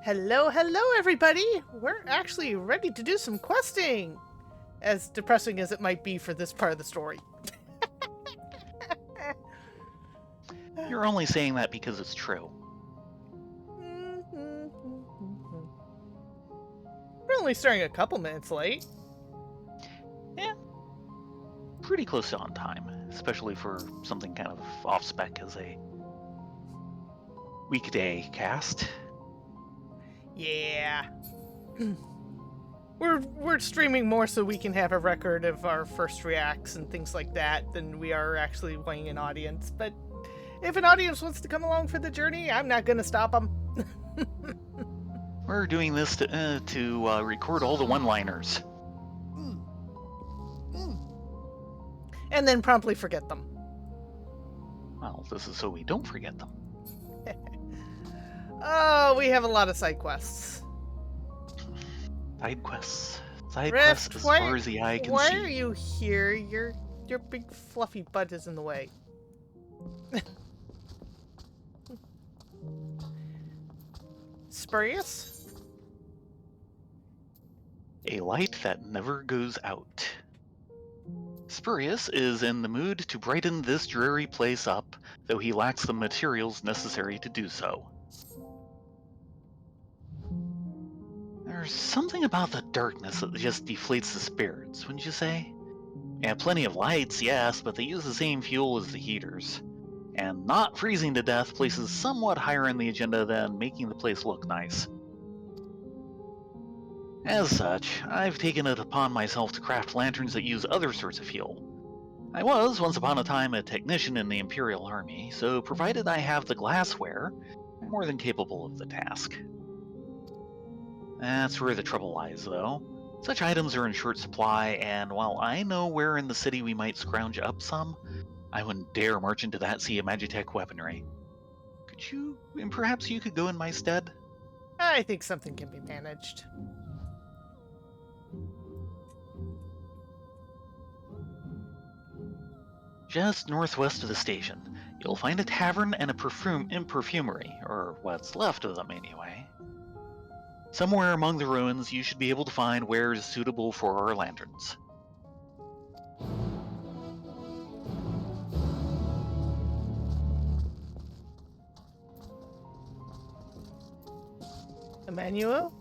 Hello, hello, everybody! We're actually ready to do some questing! As depressing as it might be for this part of the story. You're only saying that because it's true. We're only starting a couple minutes late. Yeah, pretty close to on time, especially for something kind of off-spec as a weekday cast. Yeah. We're streaming more so we can have a record of our first reacts and things like that than we are actually wanting an audience. But if an audience wants to come along for the journey, I'm not going to stop them. We're doing this to record all the one-liners. And then promptly forget them. Well, this is so we don't forget them. Oh, we have a lot of side quests. Side quests. Side Rift, quests as far as the eye can see. Why are you here? Your big fluffy butt is in the way. Spurious? A light that never goes out. Spurious is in the mood to brighten this dreary place up, though he lacks the materials necessary to do so. There's something about the darkness that just deflates the spirits, wouldn't you say? Yeah, plenty of lights, yes, but they use the same fuel as the heaters. And not freezing to death places somewhat higher in the agenda than making the place look nice. As such, I've taken it upon myself to craft lanterns that use other sorts of fuel. I was, once upon a time, a technician in the Imperial Army, so provided I have the glassware, I'm more than capable of the task. That's where the trouble lies, though. Such items are in short supply, and while I know where in the city we might scrounge up some, I wouldn't dare march into that sea of Magitech weaponry. Perhaps you could go in my stead? I think something can be managed. Just northwest of the station, you'll find a tavern and a perfumery, or what's left of them anyway. Somewhere among the ruins, you should be able to find wares suitable for our lanterns. Emmanuel?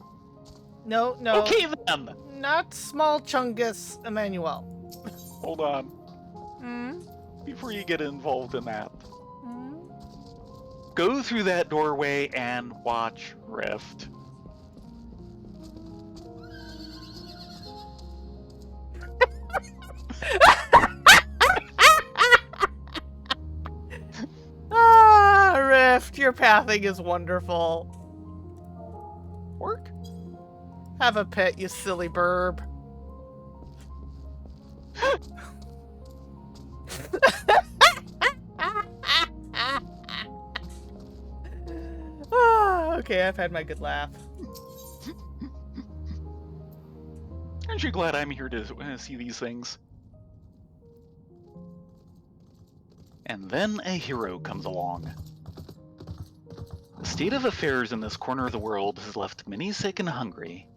No. Okay then! Not Small Chungus Emmanuel. Hold on. Before you get involved in that. Go through that doorway and watch Rift. Rift, your pathing is wonderful. Work? Have a pet, you silly burb. Okay, I've had my good laugh. Aren't you glad I'm here to see these things? And then a hero comes along. The state of affairs in this corner of the world has left many sick and hungry,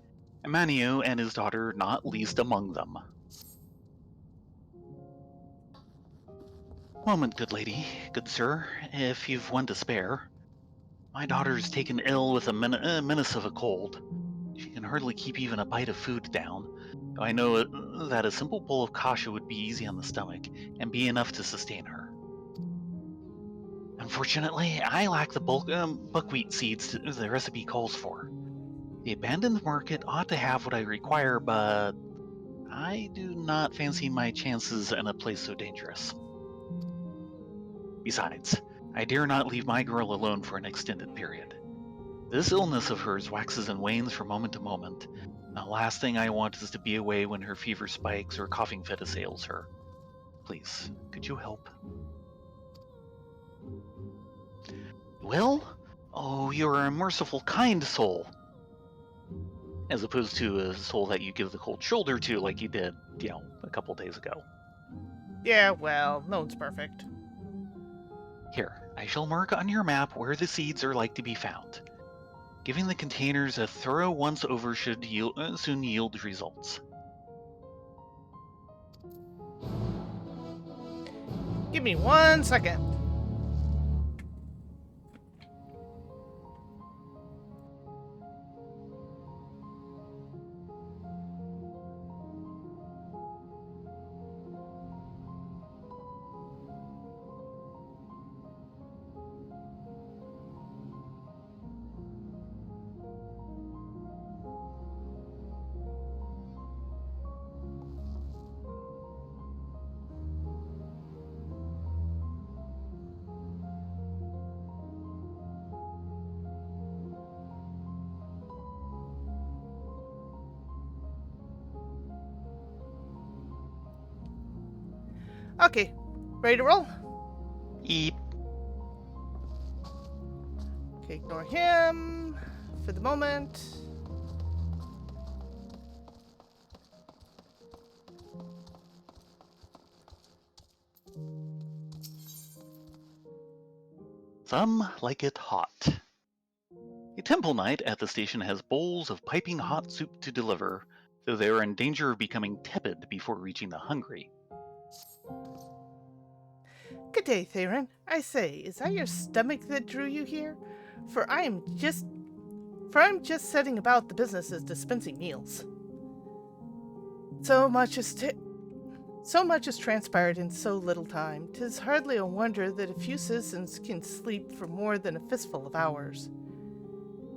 Emmanuel and his daughter not least among them. Moment, good lady, good sir, if you've one to spare. My daughter's taken ill with a menace of a cold. She can hardly keep even a bite of food down, though I know that a simple bowl of kasha would be easy on the stomach and be enough to sustain her. Unfortunately, I lack the buckwheat seeds the recipe calls for. The abandoned market ought to have what I require, but I do not fancy my chances in a place so dangerous. Besides, I dare not leave my girl alone for an extended period. This illness of hers waxes and wanes from moment to moment, and the last thing I want is to be away when her fever spikes or coughing fit assails her. Please, could you help? Will? Oh, you're a merciful, kind soul. As opposed to a soul that you give the cold shoulder to like you did, a couple days ago. Yeah, well, no one's perfect. Here, I shall mark on your map where the seeds are like to be found. Giving the containers a thorough once-over should soon yield results. Give me 1 second. Okay, ready to roll? Eep. Okay, ignore him for the moment. Some like it hot. A temple knight at the station has bowls of piping hot soup to deliver, though they are in danger of becoming tepid before reaching the hungry. Good day, Thayrin. I say, is that your stomach that drew you here? For I'm just setting about the business of dispensing meals. So much has transpired in so little time. 'Tis hardly a wonder that a few citizens can sleep for more than a fistful of hours.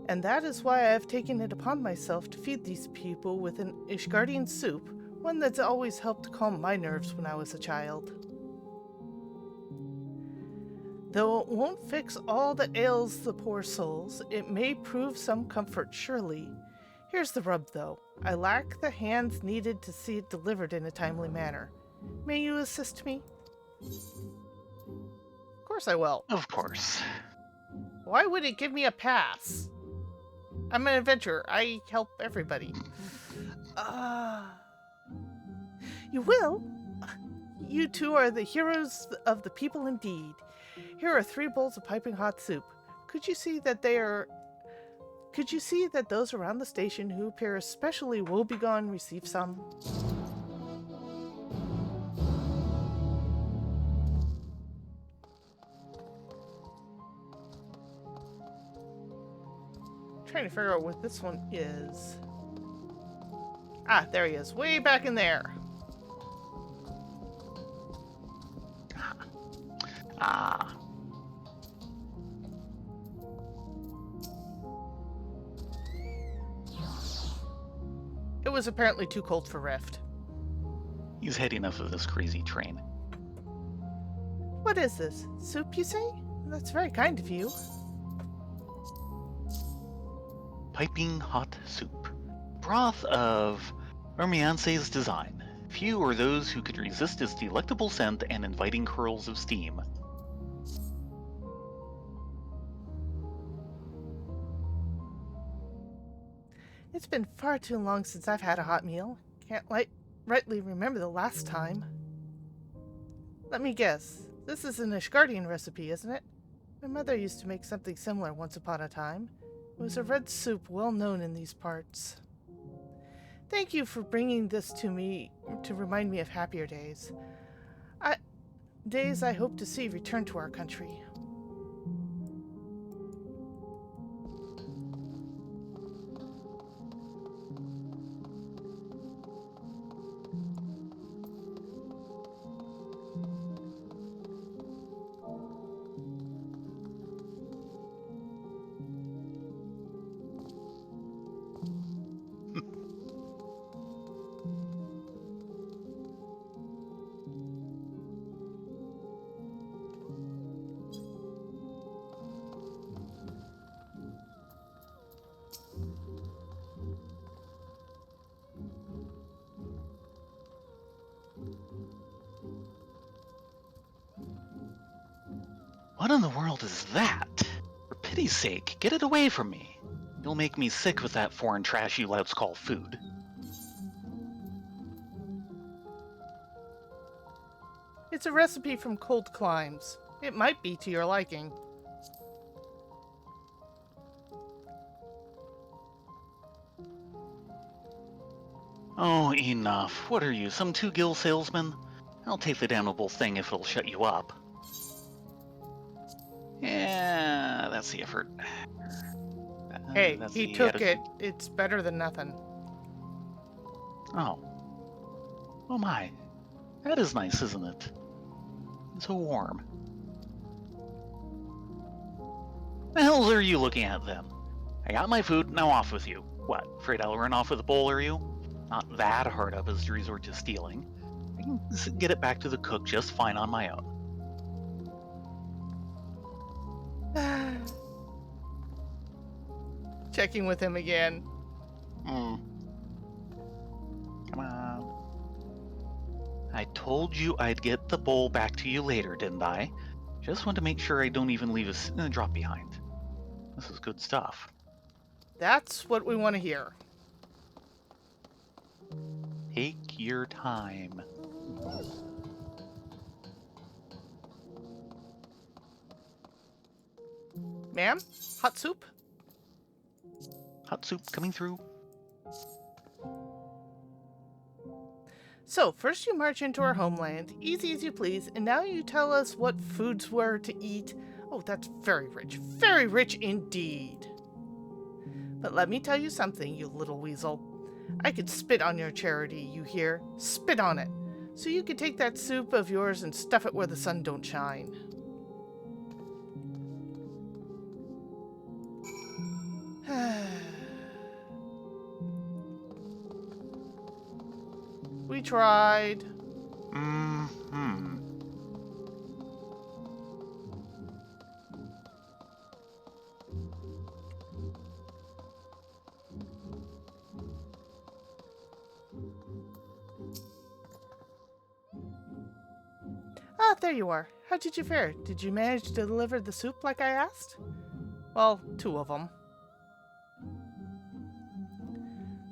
And that is why I have taken it upon myself to feed these people with an Ishgardian soup, one that's always helped calm my nerves when I was a child. Though it won't fix all that ails the poor souls, it may prove some comfort, surely. Here's the rub, though. I lack the hands needed to see it delivered in a timely manner. May you assist me? Of course I will. Of course. Why would it give me a pass? I'm an adventurer. I help everybody. You will? You two are the heroes of the people indeed. Here are 3 bowls of piping hot soup. Could you see that those around the station who appear especially woebegone receive some? Trying to figure out what this one is. Ah, there he is. Way back in there. Ah. It was apparently too cold for Rift. He's had enough of this crazy train. What is this? Soup, you say? That's very kind of you. Piping hot soup. Broth of Ermiance's design. Few are those who could resist its delectable scent and inviting curls of steam. It's been far too long since I've had a hot meal. Can't rightly remember the last time. Let me guess. This is an Ishgardian recipe, isn't it? My mother used to make something similar once upon a time. It was a red soup well known in these parts. Thank you for bringing this to me to remind me of happier days. Days I hope to see return to our country. What in the world is that? For pity's sake, get it away from me. You'll make me sick with that foreign trash you louts call food. It's a recipe from Cold Climes. It might be to your liking. Oh, enough. What are you, some two-gill salesman? I'll take the damnable thing if it'll shut you up. Yeah, that's the effort. Hey, That's he the took it. attitude. It's better than nothing. Oh. Oh my. That is nice, isn't it? It's so warm. The hell are you looking at then? I got my food, now off with you. What, afraid I'll run off with a bowl, are you? Not that hard up as to resort to stealing. I can get it back to the cook just fine on my own. Checking with him again. Come on. I told you I'd get the bowl back to you later, didn't I? Just want to make sure I don't even leave a drop behind. This is good stuff. That's what we want to hear. Take your time. Ma'am? Hot soup? Hot soup coming through. So, first you march into our homeland, easy as you please, and now you tell us what foods were to eat. Oh, that's very rich indeed. But let me tell you something, you little weasel. I could spit on your charity, you hear? Spit on it. So you could take that soup of yours and stuff it where the sun don't shine. We tried. Ah, there you are. How did you fare? Did you manage to deliver the soup like I asked? Well, 2 of them.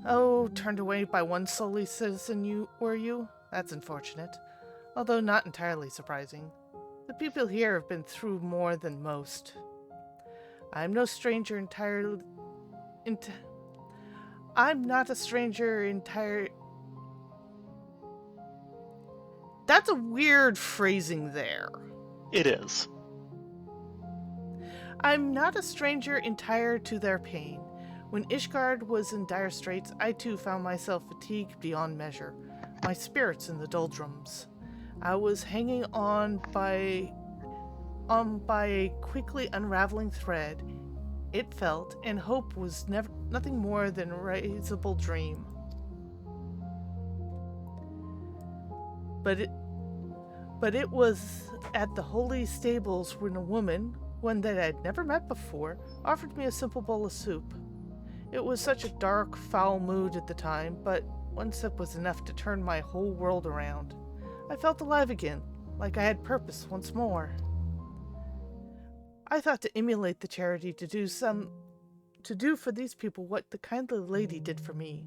Oh, turned away by one solely citizen, were you? That's unfortunate, although not entirely surprising. The people here have been through more than most. I'm no stranger entirely... I'm not a stranger entire... That's a weird phrasing there. It is. I'm not a stranger entire to their pain. When Ishgard was in dire straits, I too found myself fatigued beyond measure, my spirits in the doldrums. I was hanging on by a quickly unraveling thread. It felt, and hope was nothing more than a risible dream. But it was at the holy stables when a woman, one that I'd never met before, offered me a simple bowl of soup. It was such a dark, foul mood at the time, but one sip was enough to turn my whole world around. I felt alive again, like I had purpose once more. I thought to emulate the charity to do for these people what the kindly lady did for me.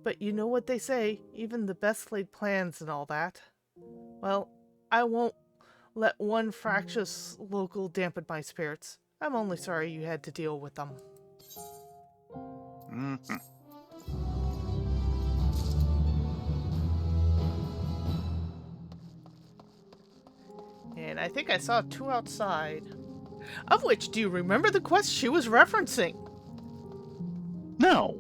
But you know what they say, even the best laid plans and all that. Well, I won't let one fractious local dampen my spirits. I'm only sorry you had to deal with them. And I think I saw 2 outside. Of which, do you remember the quest she was referencing? No.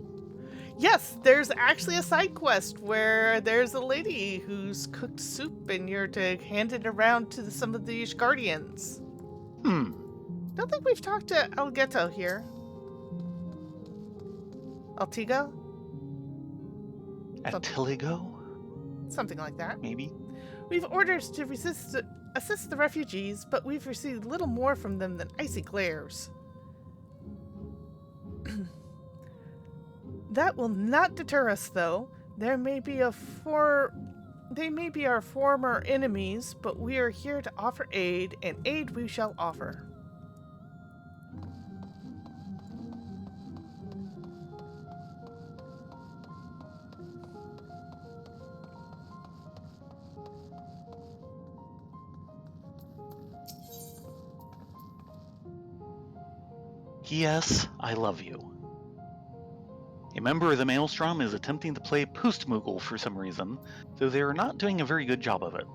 Yes, there's actually a side quest where there's a lady who's cooked soup and you're to hand it around to some of the Ishgardians. Don't think we've talked to Algetto here. Altigo? Attiligo? Something like that. Maybe? We've orders to assist the refugees, but we've received little more from them than icy glares. That will not deter us, though. They may be our former enemies, but we are here to offer aid, and aid we shall offer. Yes, I love you. A member of the Maelstrom is attempting to play post-Moogle for some reason, though they are not doing a very good job of it.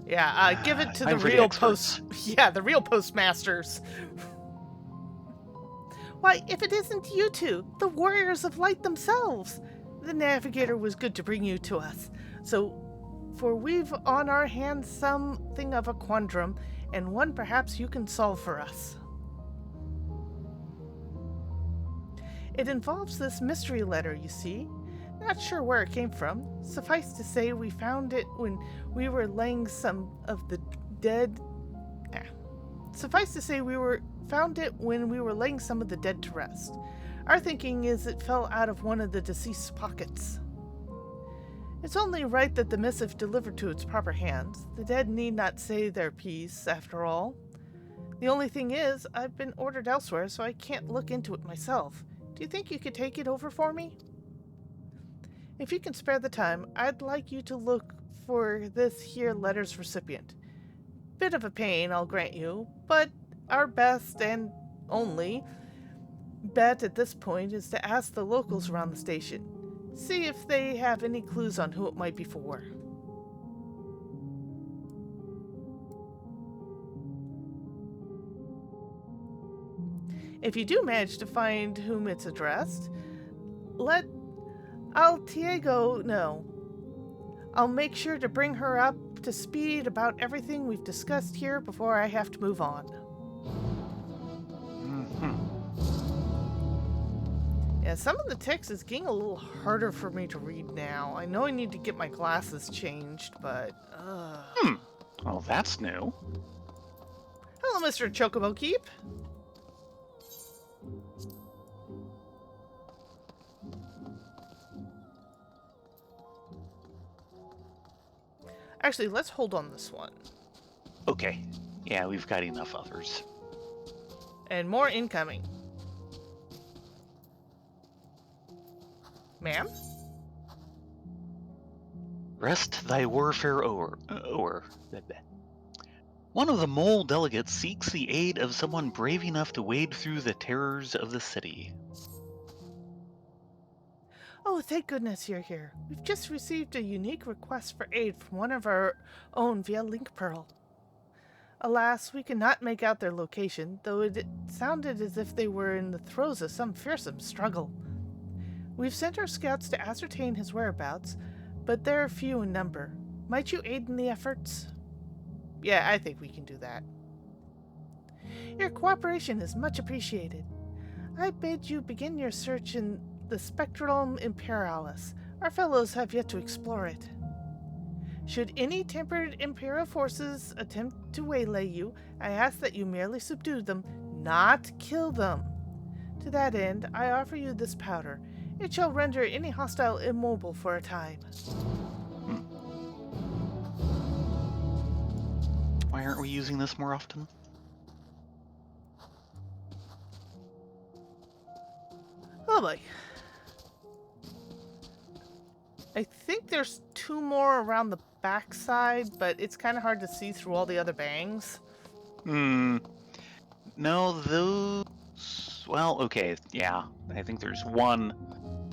Yeah, give it to the Time for the real post. experts. Yeah, the real postmasters. Why, if it isn't you two, the warriors of light themselves, the navigator was good to bring you to us. For we've on our hands something of a quandrum, and one perhaps you can solve for us. It involves this mystery letter, you see. Not sure where it came from. Suffice to say, we found it when we were laying some of the dead. Found it when we were laying some of the dead to rest. Our thinking is it fell out of one of the deceased's pockets. It's only right that the missive delivered to its proper hands. The dead need not say their piece, after all. The only thing is, I've been ordered elsewhere, so I can't look into it myself. Do you think you could take it over for me? If you can spare the time, I'd like you to look for this here letter's recipient. Bit of a pain, I'll grant you, but our best and only bet at this point is to ask the locals around the station. See if they have any clues on who it might be for. If you do manage to find whom it's addressed, let Altiego know. I'll make sure to bring her up to speed about everything we've discussed here before I have to move on. Yeah, some of the text is getting a little harder for me to read now. I know I need to get my glasses changed, but... Well, that's new. Hello, Mr. Chocobo Keep. Actually, let's hold on this one. Okay. Yeah, we've got enough others. And more incoming. Ma'am? Rest thy warfare o'er. One of the mole delegates seeks the aid of someone brave enough to wade through the terrors of the city. Oh, thank goodness you're here. We've just received a unique request for aid from one of our own via Link Pearl. Alas, we cannot make out their location, though it sounded as if they were in the throes of some fearsome struggle. We've sent our scouts to ascertain his whereabouts, but they're few in number. Might you aid in the efforts? Yeah, I think we can do that. Your cooperation is much appreciated. I bid you begin your search in the Spectrum Imperialis. Our fellows have yet to explore it. Should any tempered Imperial forces attempt to waylay you, I ask that you merely subdue them, not kill them. To that end, I offer you this powder. It shall render any hostile immobile for a time. Why aren't we using this more often? Oh boy. I think there's two more around the backside, but it's kind of hard to see through all the other bangs. No, those... Well, okay, yeah. I think there's one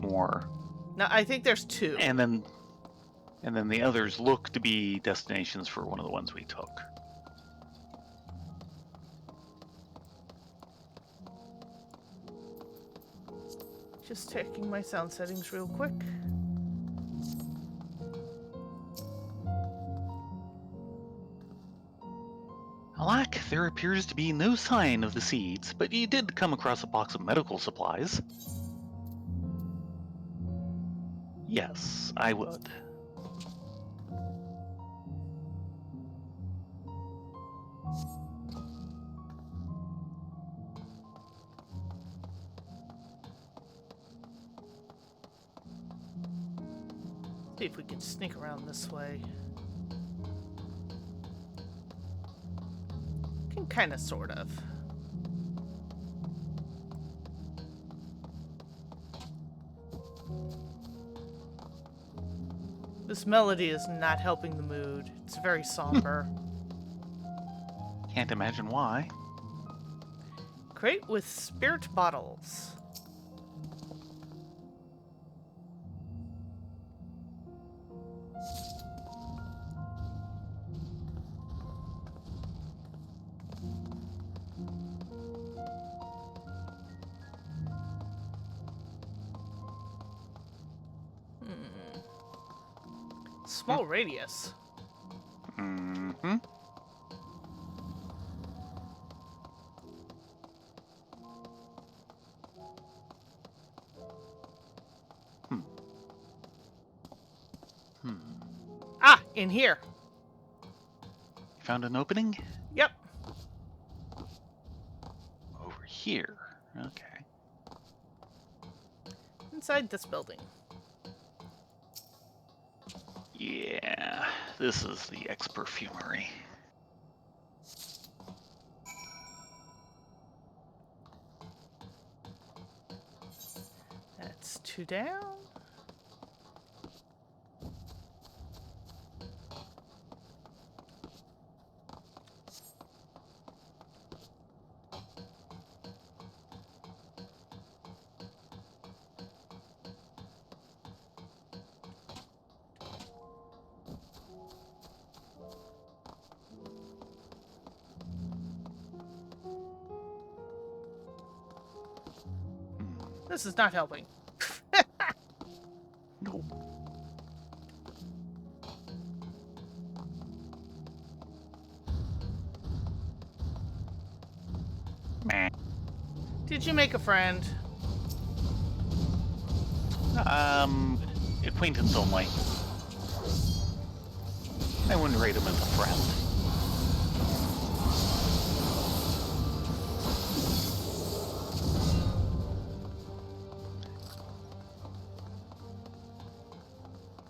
more. No, I think there's two. And then the others look to be destinations for one of the ones we took. Just checking my sound settings real quick. Alack, there appears to be no sign of the seeds, but you did come across a box of medical supplies. Yes, I would. See if we can sneak around this way. Can kind of, sort of. This melody is not helping the mood. It's very somber. Can't imagine why. Crate with spirit bottles. Small radius. Mm-hmm. Ah, in here. Found an opening? Yep. Over here. Okay. Inside this building. Yeah, this is the ex-perfumery. That's 2 down. This is not helping. No. Meh. Did you make a friend? Acquaintance only. I wouldn't rate him as a friend.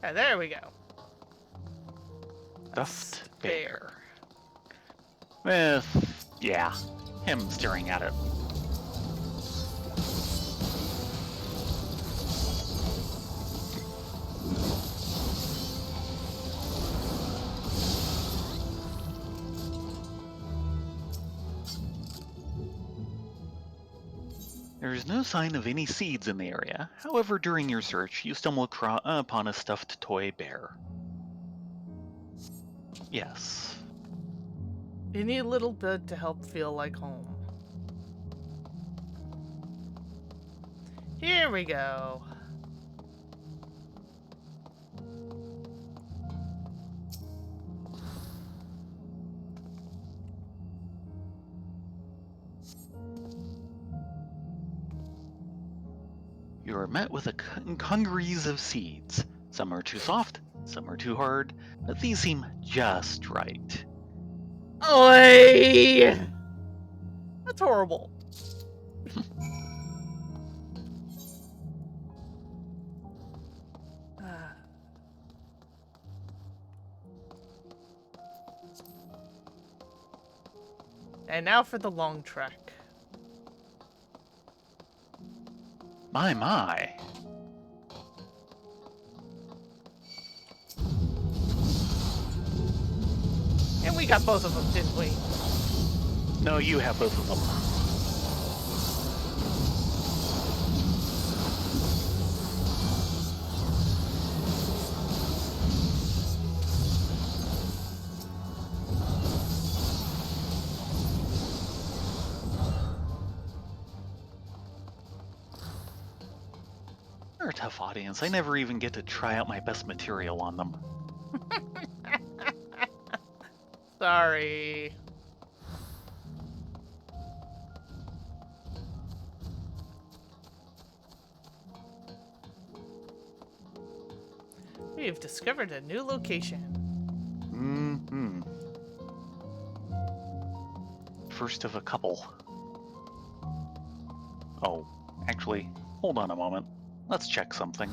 Yeah, there we go. Stuffed bear. With, yeah, him staring at it. There is no sign of any seeds in the area. However, during your search, you stumble upon a stuffed toy bear. Yes. Any little bit to help feel like home. Here we go. You are met with a congeries of seeds. Some are too soft, some are too hard, but these seem just right. Oi! That's horrible. And now for the long trek. My. And we got both of them, didn't we? No, you have both of them. They're a tough audience. I never even get to try out my best material on them. Sorry. We've discovered a new location. Mm-hmm. First of a couple. Oh, actually, hold on a moment. Let's check something.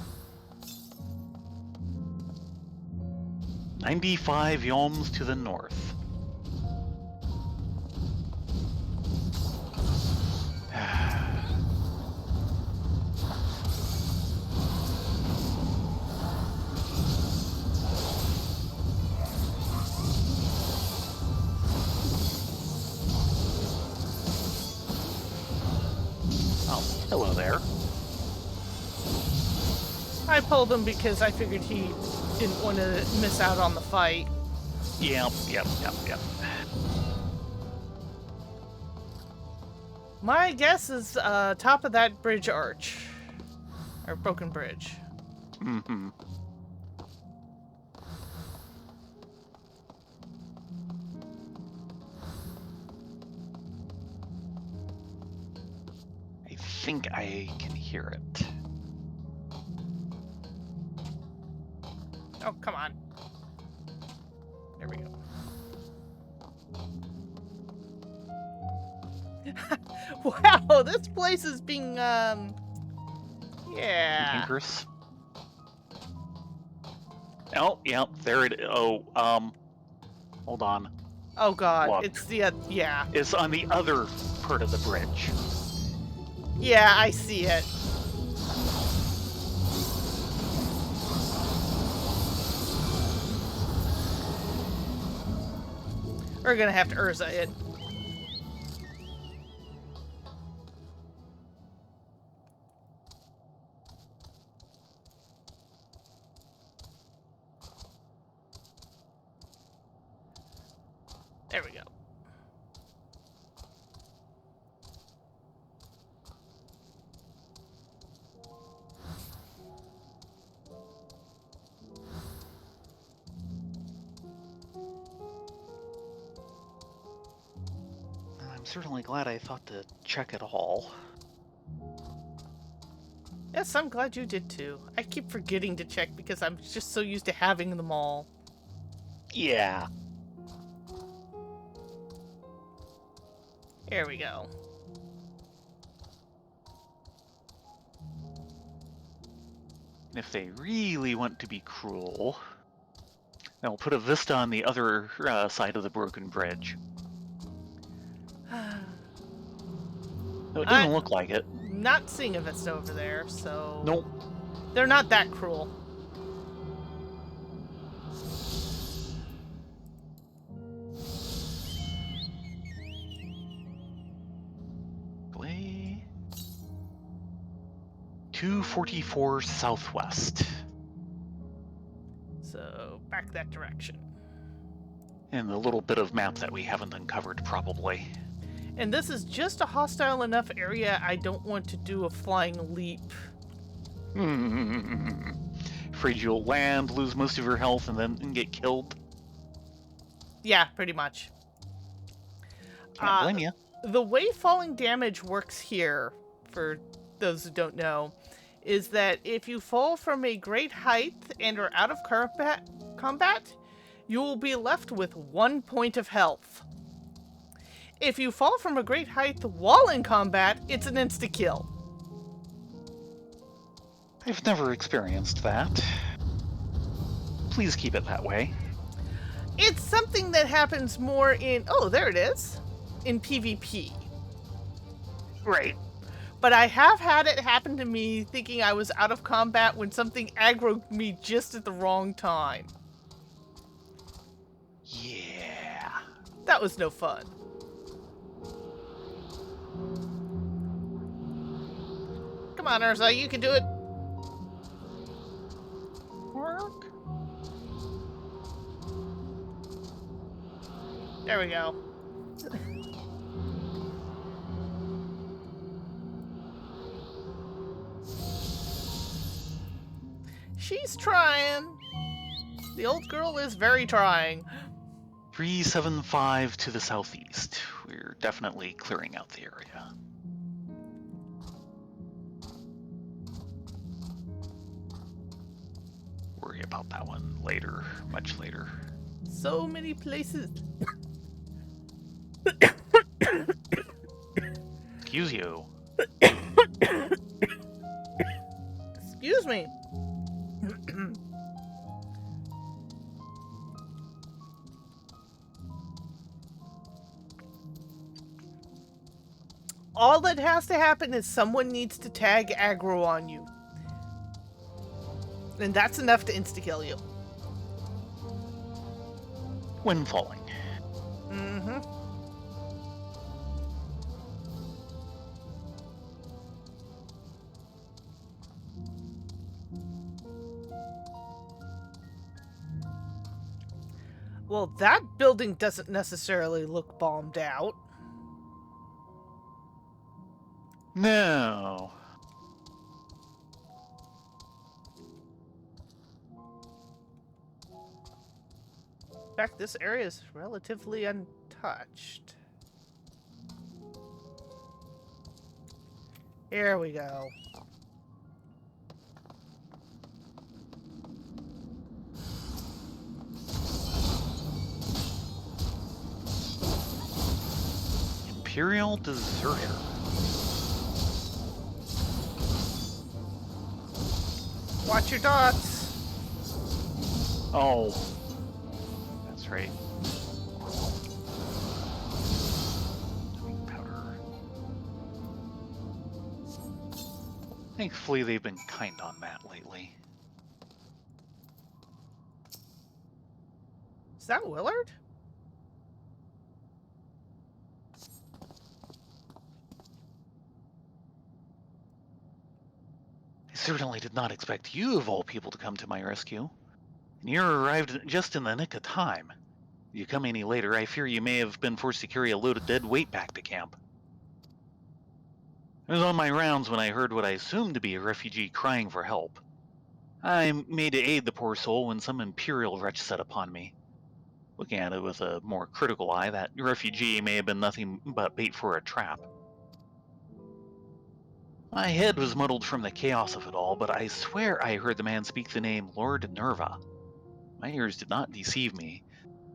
95 yoms to the north. Oh, hello there. I pulled him because I figured he didn't want to miss out on the fight. Yep. My guess is top of that bridge arch. Or broken bridge. Mm-hmm. think I can hear it. Oh, come on. There we go. Wow, this place is being, yeah. Cantankerous. Oh, yep, there it is. Oh, hold on. Oh god, Look. it's the, yeah. It's on the other part of the bridge. Yeah, I see it. We're gonna have to Urza it. There we go. I'm certainly glad I thought to check it all. Yes, I'm glad you did too. I keep forgetting to check because I'm just so used to having them all. Yeah. Here we go. And if they really want to be cruel, they'll put a vista on the other side of the broken bridge. No, it doesn't look like it. Not seeing a vista over there, so... Nope. They're not that cruel. Way 244 southwest. So, back that direction. And the little bit of map that we haven't uncovered, probably. And this is just a hostile enough area I don't want to do a flying leap. Afraid you'll land, lose most of your health, and then get killed. Yeah, pretty much. Can't blame you. The way falling damage works here, for those who don't know, is that if you fall from a great height and are out of combat, you will be left with 1 point of health. If you fall from a great height while in combat, it's an insta-kill. I've never experienced that. Please keep it that way. It's something that happens more in... Oh, there it is. In PvP. Right. But I have had it happen to me thinking I was out of combat when something aggroed me just at the wrong time. Yeah. That was no fun. Come on, Urza, you can do it. Work. There we go. She's trying. The old girl is very trying. 375 to the southeast. We're definitely clearing out the area. Worry about that one later, much later. So many places. Excuse you. Excuse me. All that has to happen is someone needs to tag aggro on you. And that's enough to insta-kill you. When falling. Mm-hmm. Well, that building doesn't necessarily look bombed out. No. In fact, this area is relatively untouched. Here we go. Imperial deserter. Watch your dots. Oh, that's right. Powder. Thankfully, they've been kind on that lately. Is that Willard? I certainly did not expect you, of all people, to come to my rescue. And you arrived just in the nick of time. If you come any later, I fear you may have been forced to carry a load of dead weight back to camp. I was on my rounds when I heard what I assumed to be a refugee crying for help. I made to aid the poor soul when some Imperial wretch set upon me. Looking at it with a more critical eye, that refugee may have been nothing but bait for a trap. My head was muddled from the chaos of it all, but I swear I heard the man speak the name Lord Nerva. My ears did not deceive me.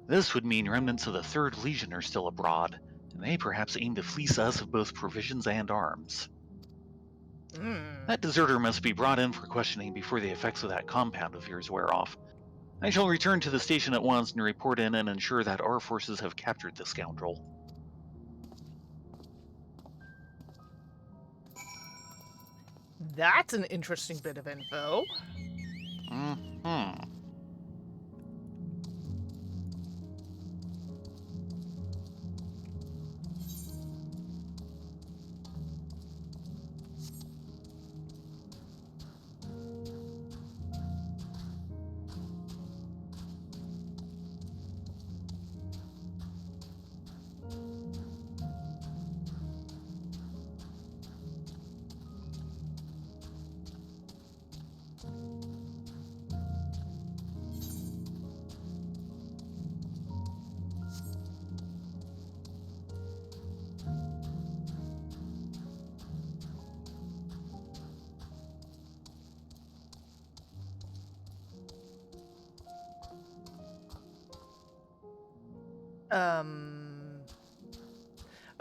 This would mean remnants of the Third Legion are still abroad, and they perhaps aim to fleece us of both provisions and arms. That deserter must be brought in for questioning before the effects of that compound of yours wear off. I shall return to the station at once and report in and ensure that our forces have captured the scoundrel. That's an interesting bit of info. Mm-hmm.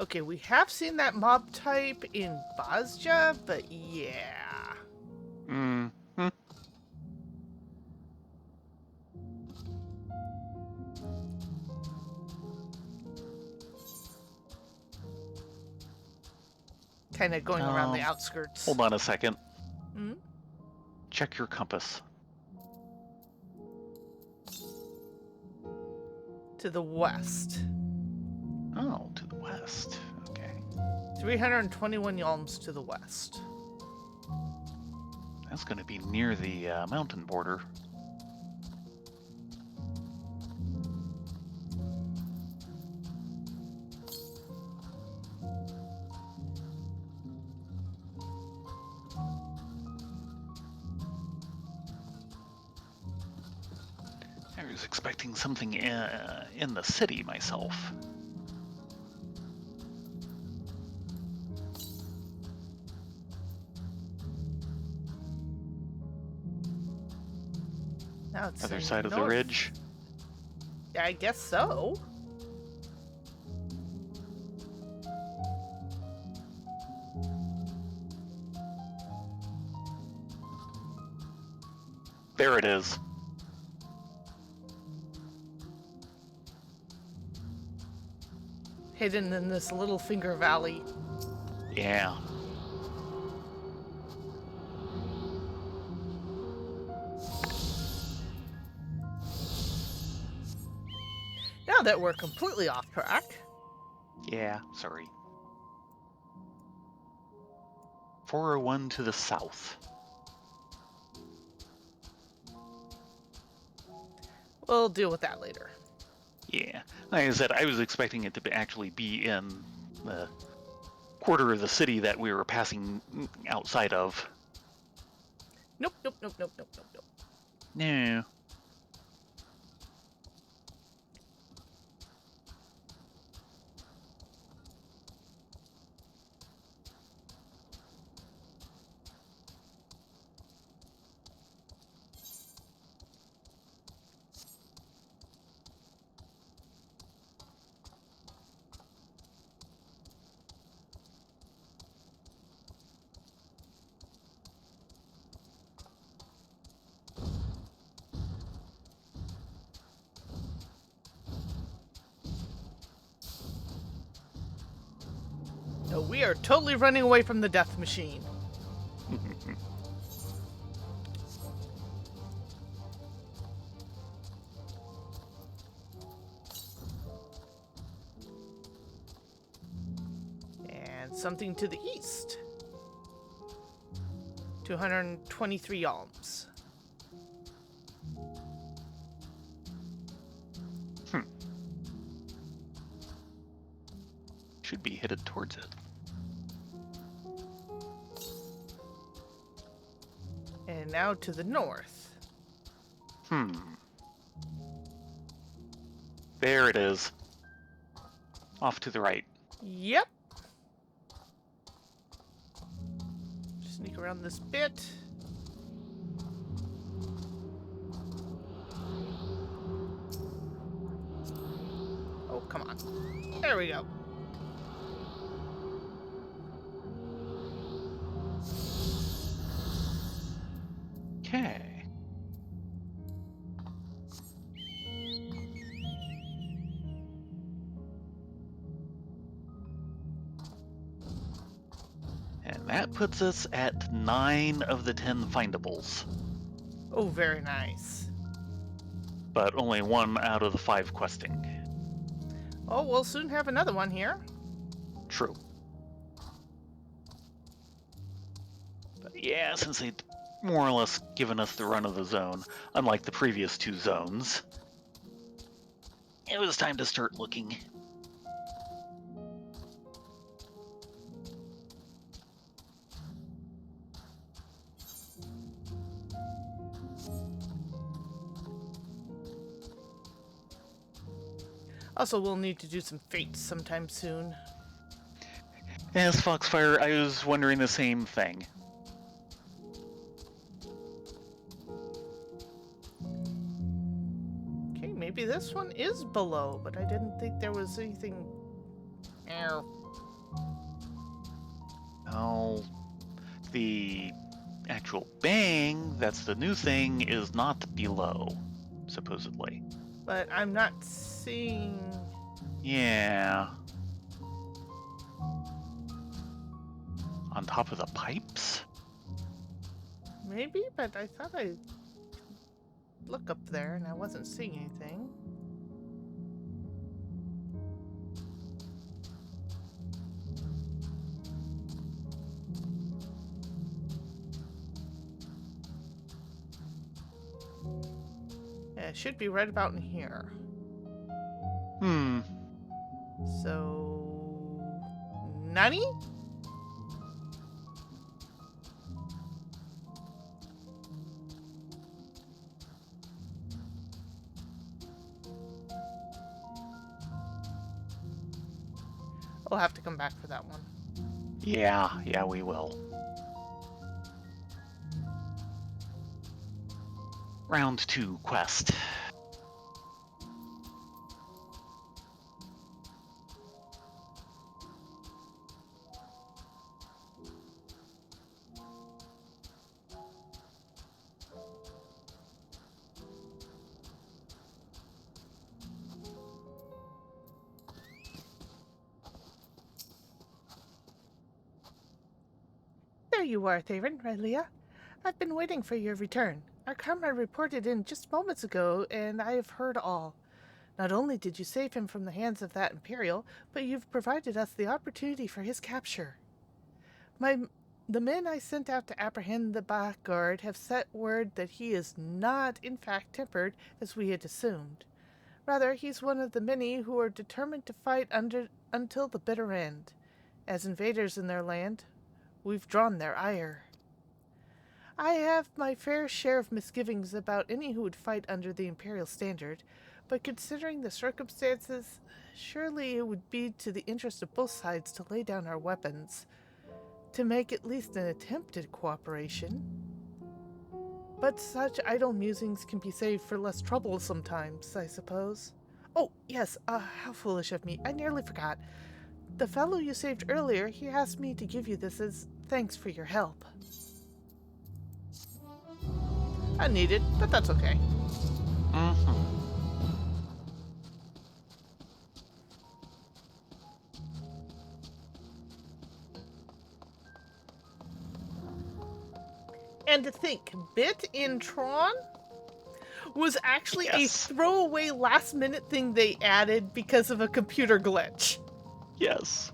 Okay, we have seen that mob type in Bosja, but yeah. Mm-hmm. Kind of going around the outskirts. Hold on a second. Hmm? Check your compass. To the west. Oh, to the west. Okay. 321 yalms to the west. That's going to be near the mountain border. I was expecting something in the city myself. Now it's Other saying side of the north. ridge. Yeah, I guess so. There it is. Hidden in this Little Finger Valley. Yeah. Now that we're completely off track. Yeah, sorry. 401 to the south. We'll deal with that later. Yeah. Like I said, I was expecting it to actually be in the quarter of the city that we were passing outside of. Nope, nope, nope, nope, nope, nope, nope. No. We are totally running away from the death machine. And something to the east. 223 alms. Should be headed towards it. And now to the north. There it is. Off to the right. Yep. Sneak around this bit. Oh, come on. There we go. Okay. And that puts us at 9 of the 10 findables. Oh, very nice. But only 1 out of the 5 questing. Oh, we'll soon have another one here. True. But yeah, since they'd more or less given us the run of the zone, unlike the previous 2 zones, it was time to start looking. Also, we'll need to do some fates sometime soon. Yes, Foxfire, I was wondering the same thing. Okay, maybe this one is below, but I didn't think there was anything... Oh, the actual bang, that's the new thing, is not below, supposedly. But I'm not seeing... Yeah. On top of the pipes? Maybe, but I thought I look up there and I wasn't seeing anything. Yeah, it should be right about in here. So... Nani? We'll have to come back for that one. Yeah, we will. Round 2 quest. There you are, Thayrin, Rylea. I've been waiting for your return. Our comrade reported in just moments ago, and I have heard all. Not only did you save him from the hands of that Imperial, but you've provided us the opportunity for his capture. The men I sent out to apprehend the blackguard have set word that he is not, in fact, tempered, as we had assumed. Rather, he's one of the many who are determined to fight until the bitter end. As invaders in their land, we've drawn their ire. I have my fair share of misgivings about any who would fight under the Imperial standard, but considering the circumstances, surely it would be to the interest of both sides to lay down our weapons, to make at least an attempt at cooperation. But such idle musings can be saved for less trouble sometimes, I suppose. Oh, yes, how foolish of me. I nearly forgot. The fellow you saved earlier, he asked me to give you this as thanks for your help. Unneeded, but that's okay. And to think, Bit in Tron was actually a Yes. throwaway last minute thing they added because of a computer glitch. Yes.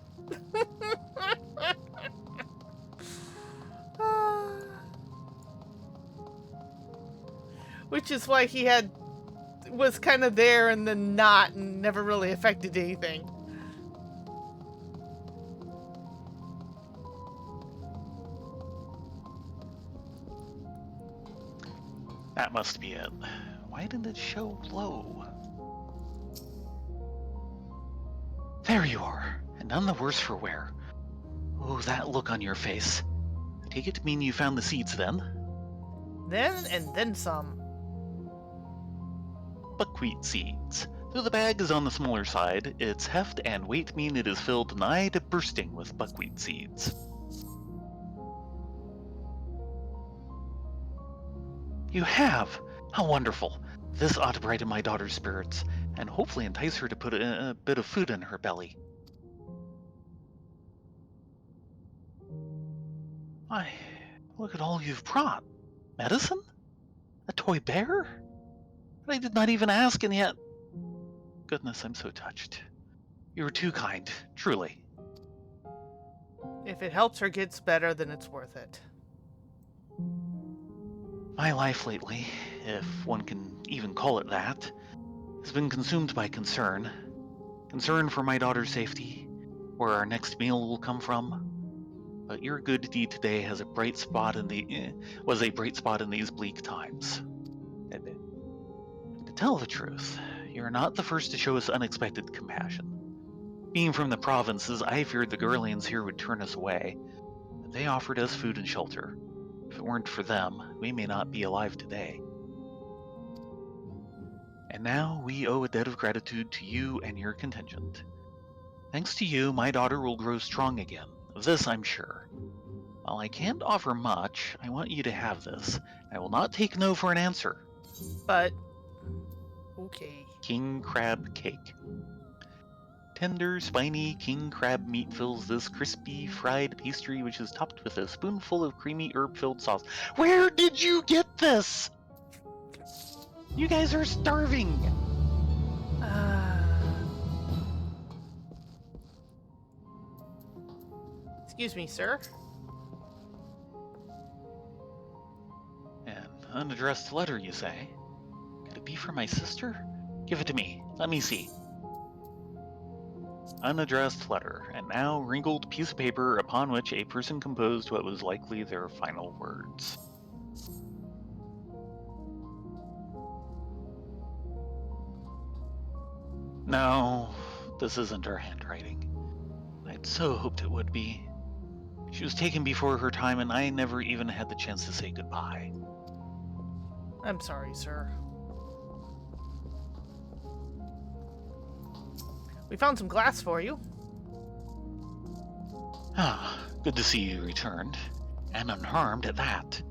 Which is why he was kind of there and then not and never really affected anything. That must be it. Why didn't it show low? There you are, and none the worse for wear. Oh, that look on your face. I take it to mean you found the seeds then? Then and then some. Buckwheat seeds. Though the bag is on the smaller side, its heft and weight mean it is filled nigh to bursting with buckwheat seeds. You have! How wonderful! This ought to brighten my daughter's spirits, and hopefully entice her to put a bit of food in her belly. Why, look at all you've brought. Medicine? A toy bear? But I did not even ask, and yet... Goodness, I'm so touched. You were too kind, truly. If it helps her get better, then it's worth it. My life lately, if one can even call it that, has been consumed by concern. Concern for my daughter's safety, where our next meal will come from. But your good deed today has was a bright spot in these bleak times. To tell the truth, you are not the first to show us unexpected compassion. Being from the provinces, I feared the Gurlians here would turn us away, but they offered us food and shelter. If it weren't for them, we may not be alive today. And now we owe a debt of gratitude to you and your contingent. Thanks to you, my daughter will grow strong again. Of this I'm sure. While I can't offer much, I want you to have this. I will not take no for an answer. But, okay. King crab cake. Tender, spiny king crab meat fills this crispy, fried pastry, which is topped with a spoonful of creamy herb-filled sauce. Where did you get this? You guys are starving. Excuse me, sir. An unaddressed letter, you say? Could it be for my sister? Give it to me. Let me see. Unaddressed letter, and now wrinkled piece of paper upon which a person composed what was likely their final words. No, this isn't her handwriting. I'd so hoped it would be. She was taken before her time, and I never even had the chance to say goodbye. I'm sorry, sir. We found some glass for you. Ah, good to see you returned, and unharmed at that.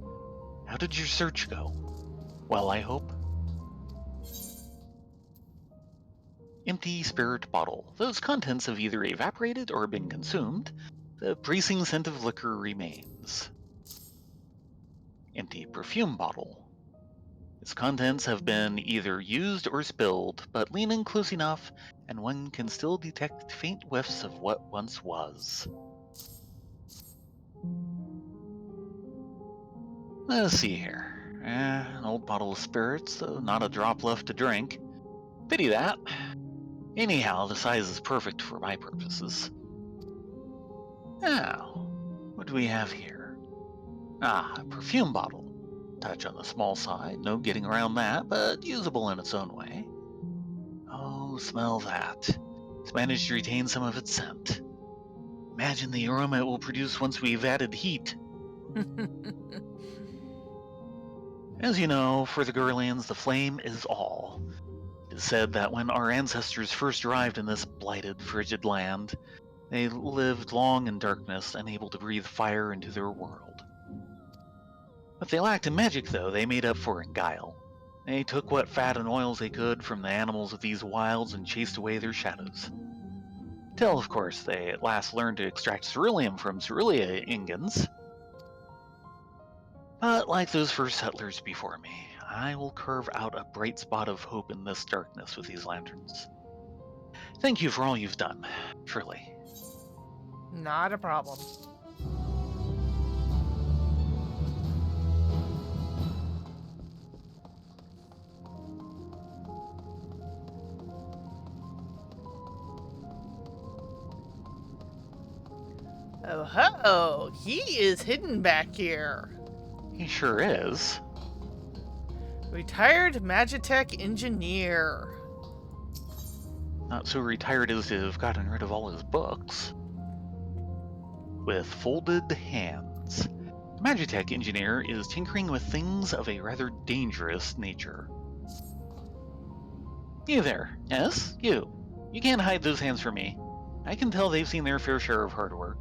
How did your search go? Well, I hope. Empty spirit bottle. Those contents have either evaporated or been consumed. The bracing scent of liquor remains. Empty perfume bottle. Its contents have been either used or spilled, but lean in close enough, and one can still detect faint whiffs of what once was. Let's see here. An old bottle of spirits, though not a drop left to drink. Pity that. Anyhow, the size is perfect for my purposes. Now, what do we have here? Ah, a perfume bottle. Touch on the small side, no getting around that, but usable in its own way. Oh, smell that. It's managed to retain some of its scent. Imagine the aroma it will produce once we've added heat. As you know, for the Gurlians, the flame is all. It is said that when our ancestors first arrived in this blighted, frigid land, they lived long in darkness, unable to breathe fire into their world. What they lacked in magic, though, they made up for in guile. They took what fat and oils they could from the animals of these wilds and chased away their shadows. Till, of course, they at last learned to extract ceruleum from Rylea ingots. But like those first settlers before me, I will carve out a bright spot of hope in this darkness with these lanterns. Thank you for all you've done, truly. Not a problem. Oh ho! He is hidden back here. He sure is. Retired Magitech engineer. Not so retired as to have gotten rid of all his books. With folded hands. The Magitech engineer is tinkering with things of a rather dangerous nature. You there. Yes, you. You can't hide those hands from me. I can tell they've seen their fair share of hard work.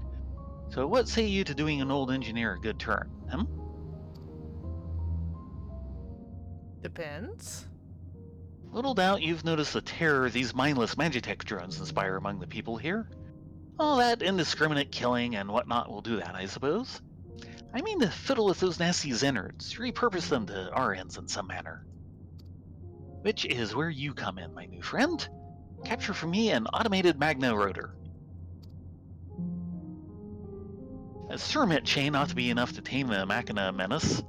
So what say you to doing an old engineer a good turn, hmm? Depends. Little doubt you've noticed the terror these mindless Magitech drones inspire among the people here. All that indiscriminate killing and whatnot will do that, I suppose. I mean to fiddle with those nasty Xenards, repurpose them to our ends in some manner. Which is where you come in, my new friend. Capture for me an automated Magna rotor. A Surmit chain ought to be enough to tame the Machina menace,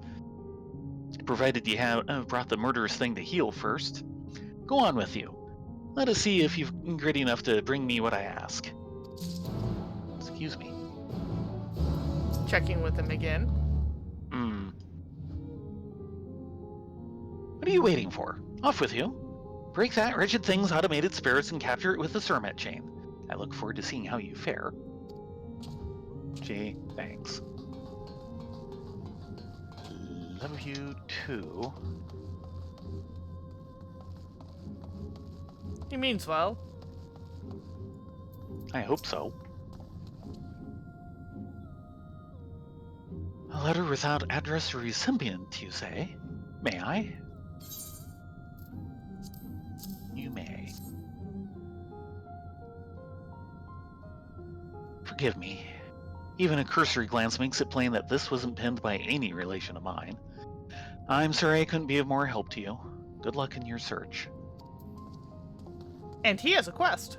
provided you have brought the murderous thing to heel first. Go on with you. Let us see if you've gritty enough to bring me what I ask. Excuse me. Checking with him again. What are you waiting for? Off with you. Break that wretched thing's automated spirits and capture it with the Surmet chain. I look forward to seeing how you fare. Gee, thanks. Love you too. He means well. I hope so. A letter without address or recipient, you say? May I? You may. Forgive me. Even a cursory glance makes it plain that this wasn't penned by any relation of mine. I'm sorry I couldn't be of more help to you. Good luck in your search. And he has a quest.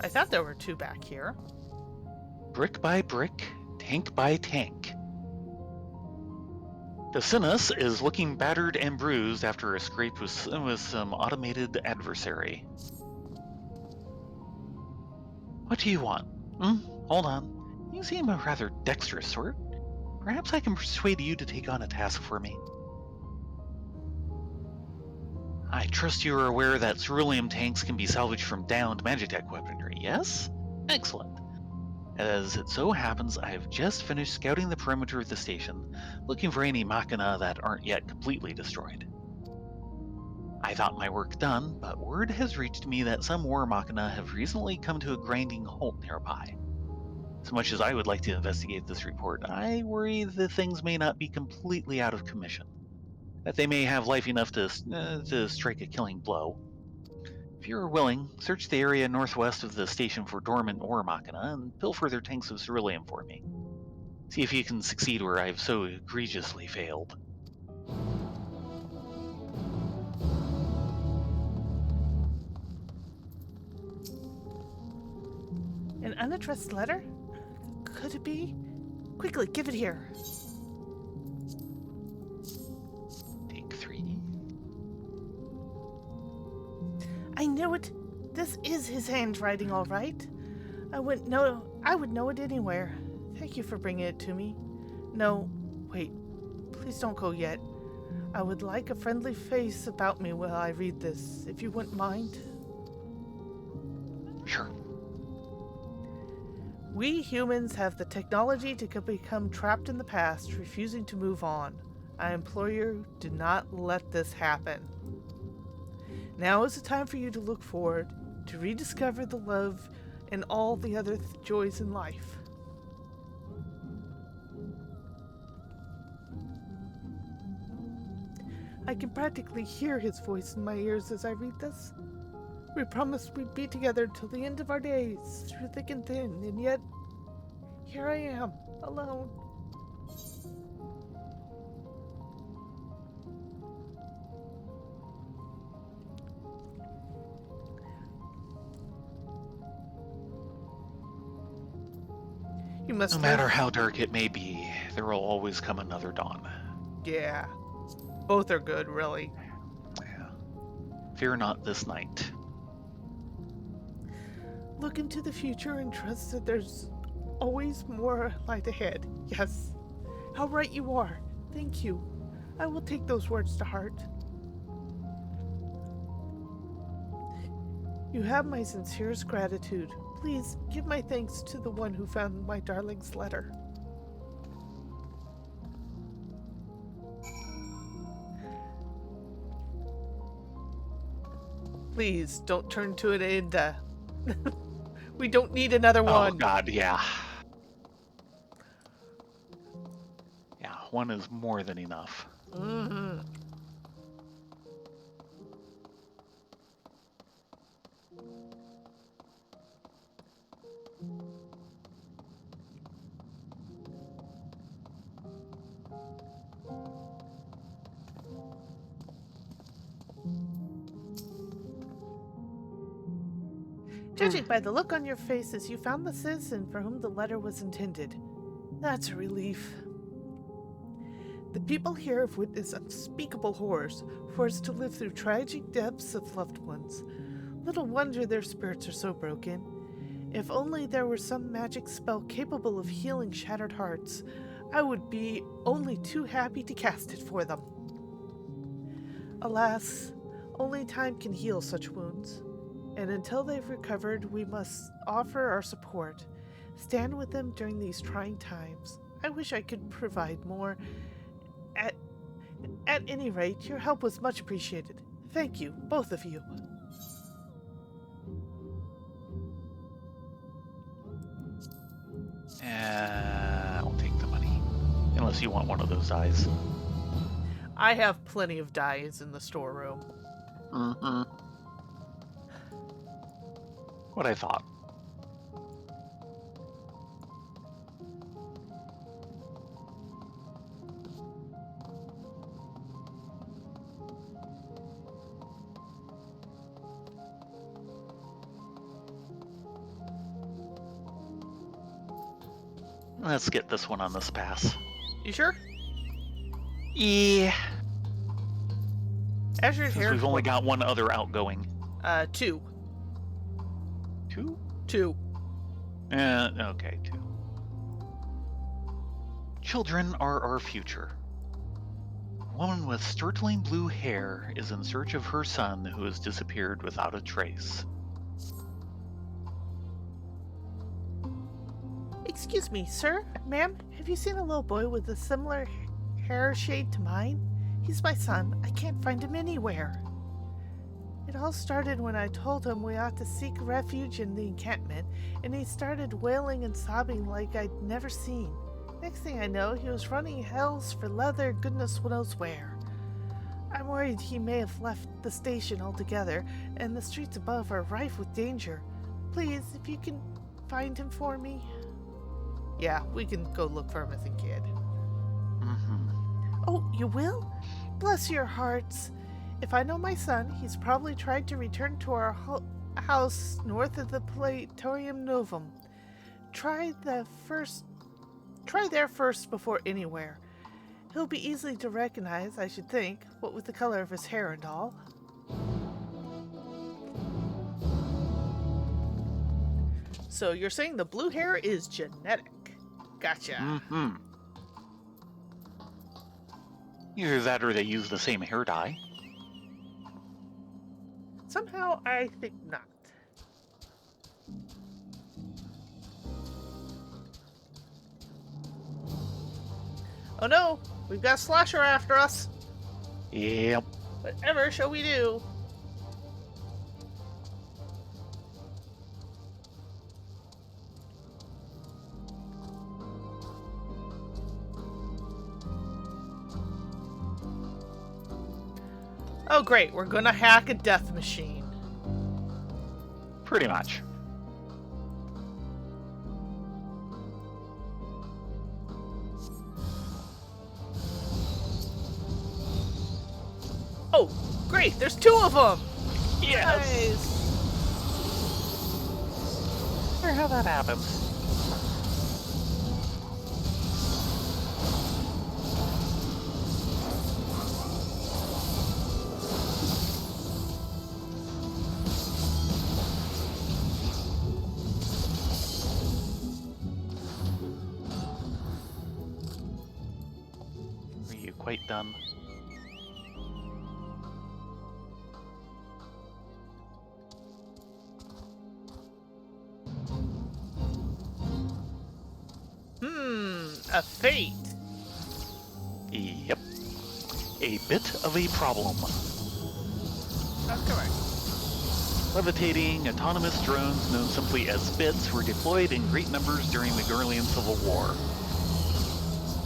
I thought there were two back here. Brick by brick, tank by tank. The Sinus is looking battered and bruised after a scrape with some automated adversary. What do you want? Hold on. You seem a rather dexterous sort. Perhaps I can persuade you to take on a task for me. I trust you are aware that ceruleum tanks can be salvaged from downed Magitech weaponry, yes? Excellent. As it so happens, I have just finished scouting the perimeter of the station, looking for any machina that aren't yet completely destroyed. I thought my work done, but word has reached me that some war machina have recently come to a grinding halt nearby. As much as I would like to investigate this report, I worry the things may not be completely out of commission, that they may have life enough to strike a killing blow. If you are willing, search the area northwest of the station for dormant war machina and pilfer their tanks of ceruleum for me. See if you can succeed where I have so egregiously failed. An unaddressed letter? Could it be? Quickly, give it here. Take 3. I knew it. This is his handwriting, all right. I would know it anywhere. Thank you for bringing it to me. No, wait. Please don't go yet. I would like a friendly face about me while I read this, if you wouldn't mind. Sure. We humans have the technology to become trapped in the past, refusing to move on. I implore you, do not let this happen. Now is the time for you to look forward, to rediscover the love and all the other joys in life. I can practically hear his voice in my ears as I read this. We promised we'd be together till the end of our days, through thick and thin, and yet, here I am, alone. You must No matter how dark it may be, there will always come another dawn. Yeah. Both are good, really. Yeah. Fear not this night. Look into the future and trust that there's always more light ahead. Yes. How right you are. Thank you. I will take those words to heart. You have my sincerest gratitude. Please give my thanks to the one who found my darling's letter. Please don't turn to it and we don't need another one. Oh God, yeah. Yeah, one is more than enough. Mm-hmm. Judging by the look on your faces, you found the citizen for whom the letter was intended. That's a relief. The people here have witnessed unspeakable horrors, forced to live through tragic deaths of loved ones. Little wonder their spirits are so broken. If only there were some magic spell capable of healing shattered hearts, I would be only too happy to cast it for them. Alas, only time can heal such wounds, and until they've recovered, we must offer our support. Stand with them during these trying times. I wish I could provide more. At any rate, your help was much appreciated. Thank you, both of you. I'll take the money. Unless you want one of those eyes. I have plenty of dyes in the storeroom. Mm-hmm. What I thought. Let's get this one on this pass. You sure? Yeah. As your hair. We've only got one other outgoing. Two. Two? Two. Okay, two. Children are our future. A woman with startling blue hair is in search of her son who has disappeared without a trace. Excuse me, sir? Ma'am, have you seen a little boy with a similar hair shade to mine? He's my son. I can't find him anywhere. It all started when I told him we ought to seek refuge in the encampment, and he started wailing and sobbing like I'd never seen. Next thing I know, he was running hells for leather goodness knows where. I'm worried he may have left the station altogether, and the streets above are rife with danger. Please, if you can find him for me. Yeah, we can go look for a missing kid. Mm-hmm. Oh, you will? Bless your hearts. If I know my son, he's probably tried to return to our house north of the Praetorium Novum. Try there first before anywhere. He'll be easy to recognize, I should think, what with the color of his hair and all. So you're saying the blue hair is genetic. Gotcha. Mm-hmm. Either that or they use the same hair dye. Somehow I think not. Oh no, we've got a slasher after us. Yep. Whatever shall we do? Oh great, we're gonna hack a death machine. Pretty much. Oh, great, there's two of them! Yes! Nice. I wonder how that happens. you quite done. A fate. Yep. A bit of a problem. That's correct. Levitating, autonomous drones known simply as Spits were deployed in great numbers during the Garlean Civil War.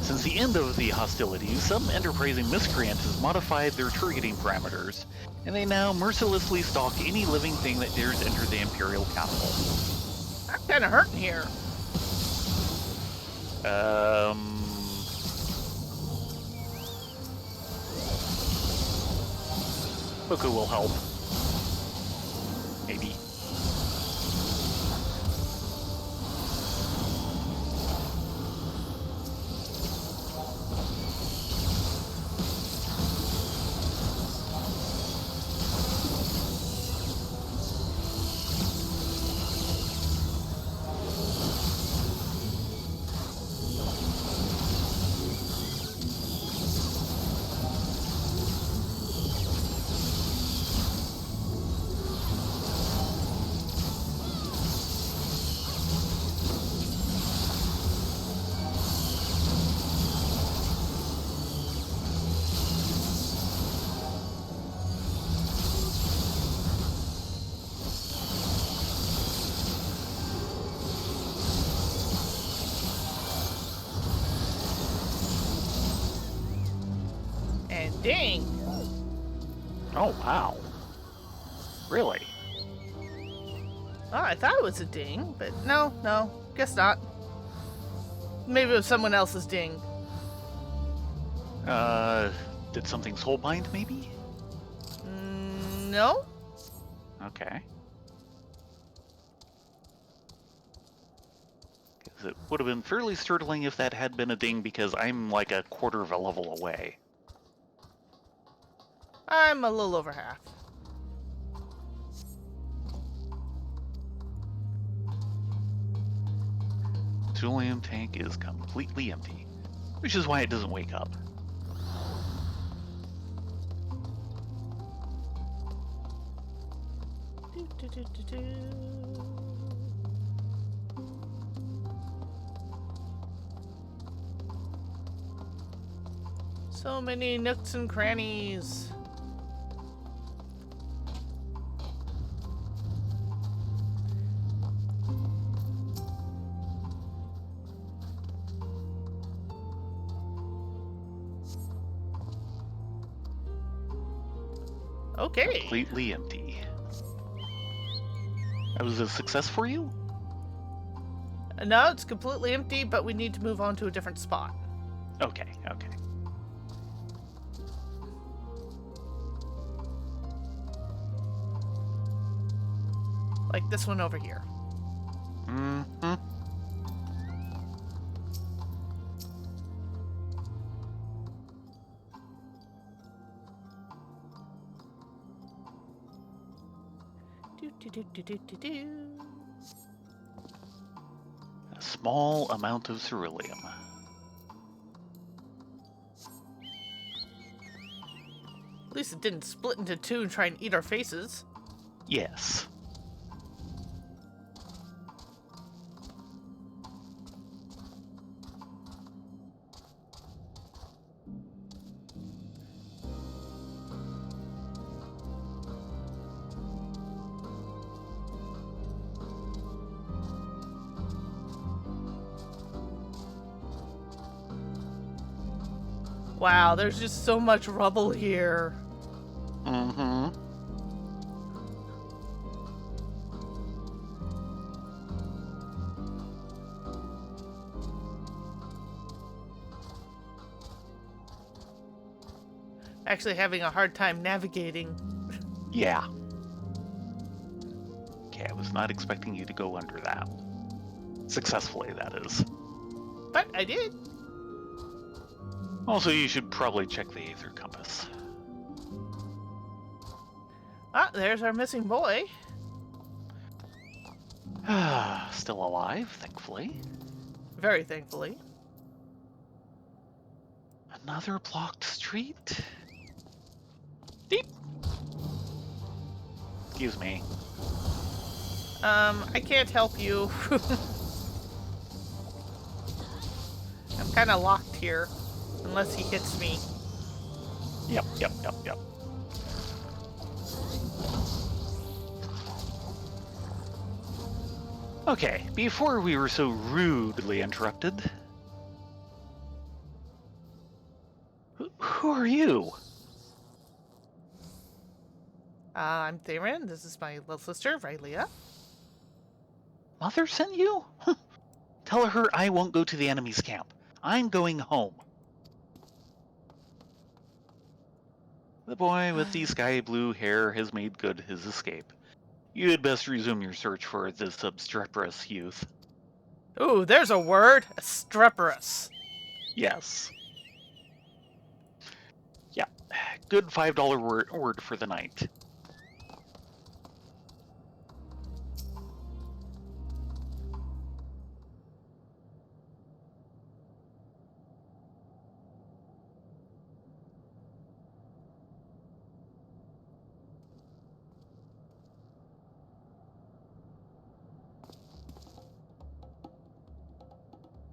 Since the end of the hostilities, some enterprising miscreant has modified their targeting parameters, and they now mercilessly stalk any living thing that dares enter the Imperial capital. I'm kind of hurting here. Boku will help. Maybe. And ding. Oh, wow. Really? Oh, I thought it was a ding, but no, guess not. Maybe it was someone else's ding. Did something soulbind, maybe? No? Okay. Because it would have been fairly startling if that had been a ding, because I'm like a quarter of a level away. I'm a little over half. Thulium tank is completely empty, which is why it doesn't wake up. Do. So many nooks and crannies. Okay. Completely empty. That was a success for you? No, it's completely empty, but we need to move on to a different spot. Okay, okay. Like this one over here. Mm-hmm. Do. A small amount of ceruleum. At least it didn't split into two and try and eat our faces. Yes. Wow, there's just so much rubble here. Mm-hmm. Actually having a hard time navigating. Yeah. Okay, I was not expecting you to go under that. Successfully, that is. But I did. Also, you should probably check the Aether Compass. Ah, there's our missing boy. Still alive, thankfully. Very thankfully. Another blocked street? Beep. Excuse me. I can't help you. I'm kind of locked here. Unless he hits me. Yep. Okay, before we were so rudely interrupted. Who are you? I'm Thayrin. This is my little sister, Rylea. Mother sent you? Tell her I won't go to the enemy's camp. I'm going home. The boy with the sky blue hair has made good his escape. You had best resume your search for this obstreperous youth. Ooh, there's a word. Streperous. Yes. Yeah. Good $5 word for the night.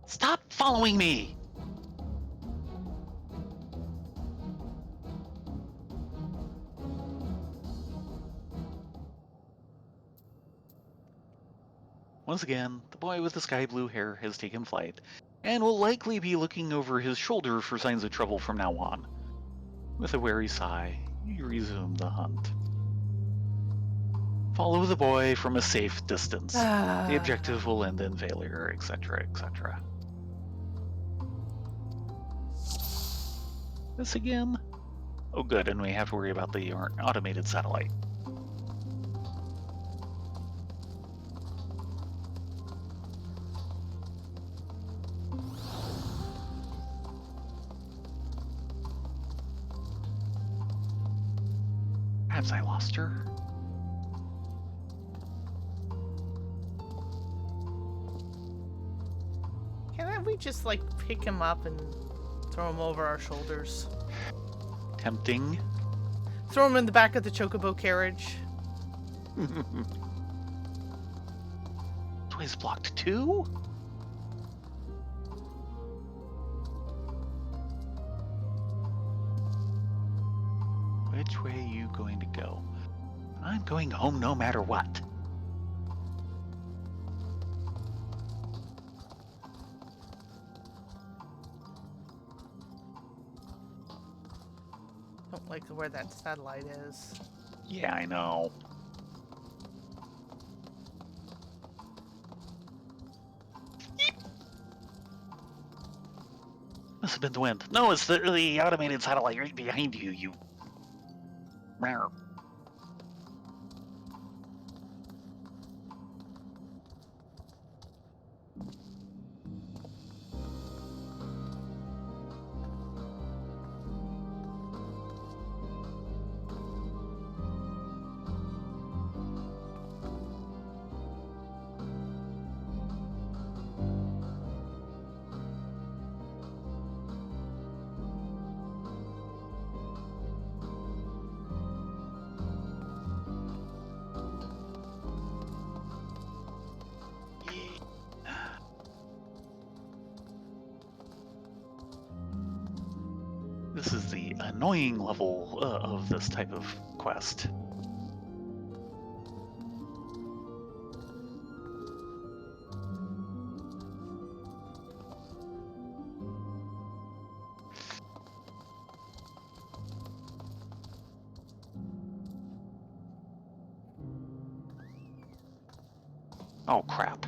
Stop following me! Once again, the boy with the sky blue hair has taken flight, and will likely be looking over his shoulder for signs of trouble from now on. With a weary sigh, you resume the hunt. Follow the boy from a safe distance. The objective will end in failure, etc., etc. This again? Oh good, and we have to worry about the automated satellite. Perhaps I lost her? Can't we just, like, pick him up and throw him over our shoulders? Tempting. Throw him in the back of the chocobo carriage. Toy's blocked too? Which way are you going to go? I'm going home no matter what. Don't like where that satellite is. Yeah, I know. Must have been the wind. No, it's the automated satellite right behind you, you... Rawr. This is the annoying level of this type of quest. Oh crap.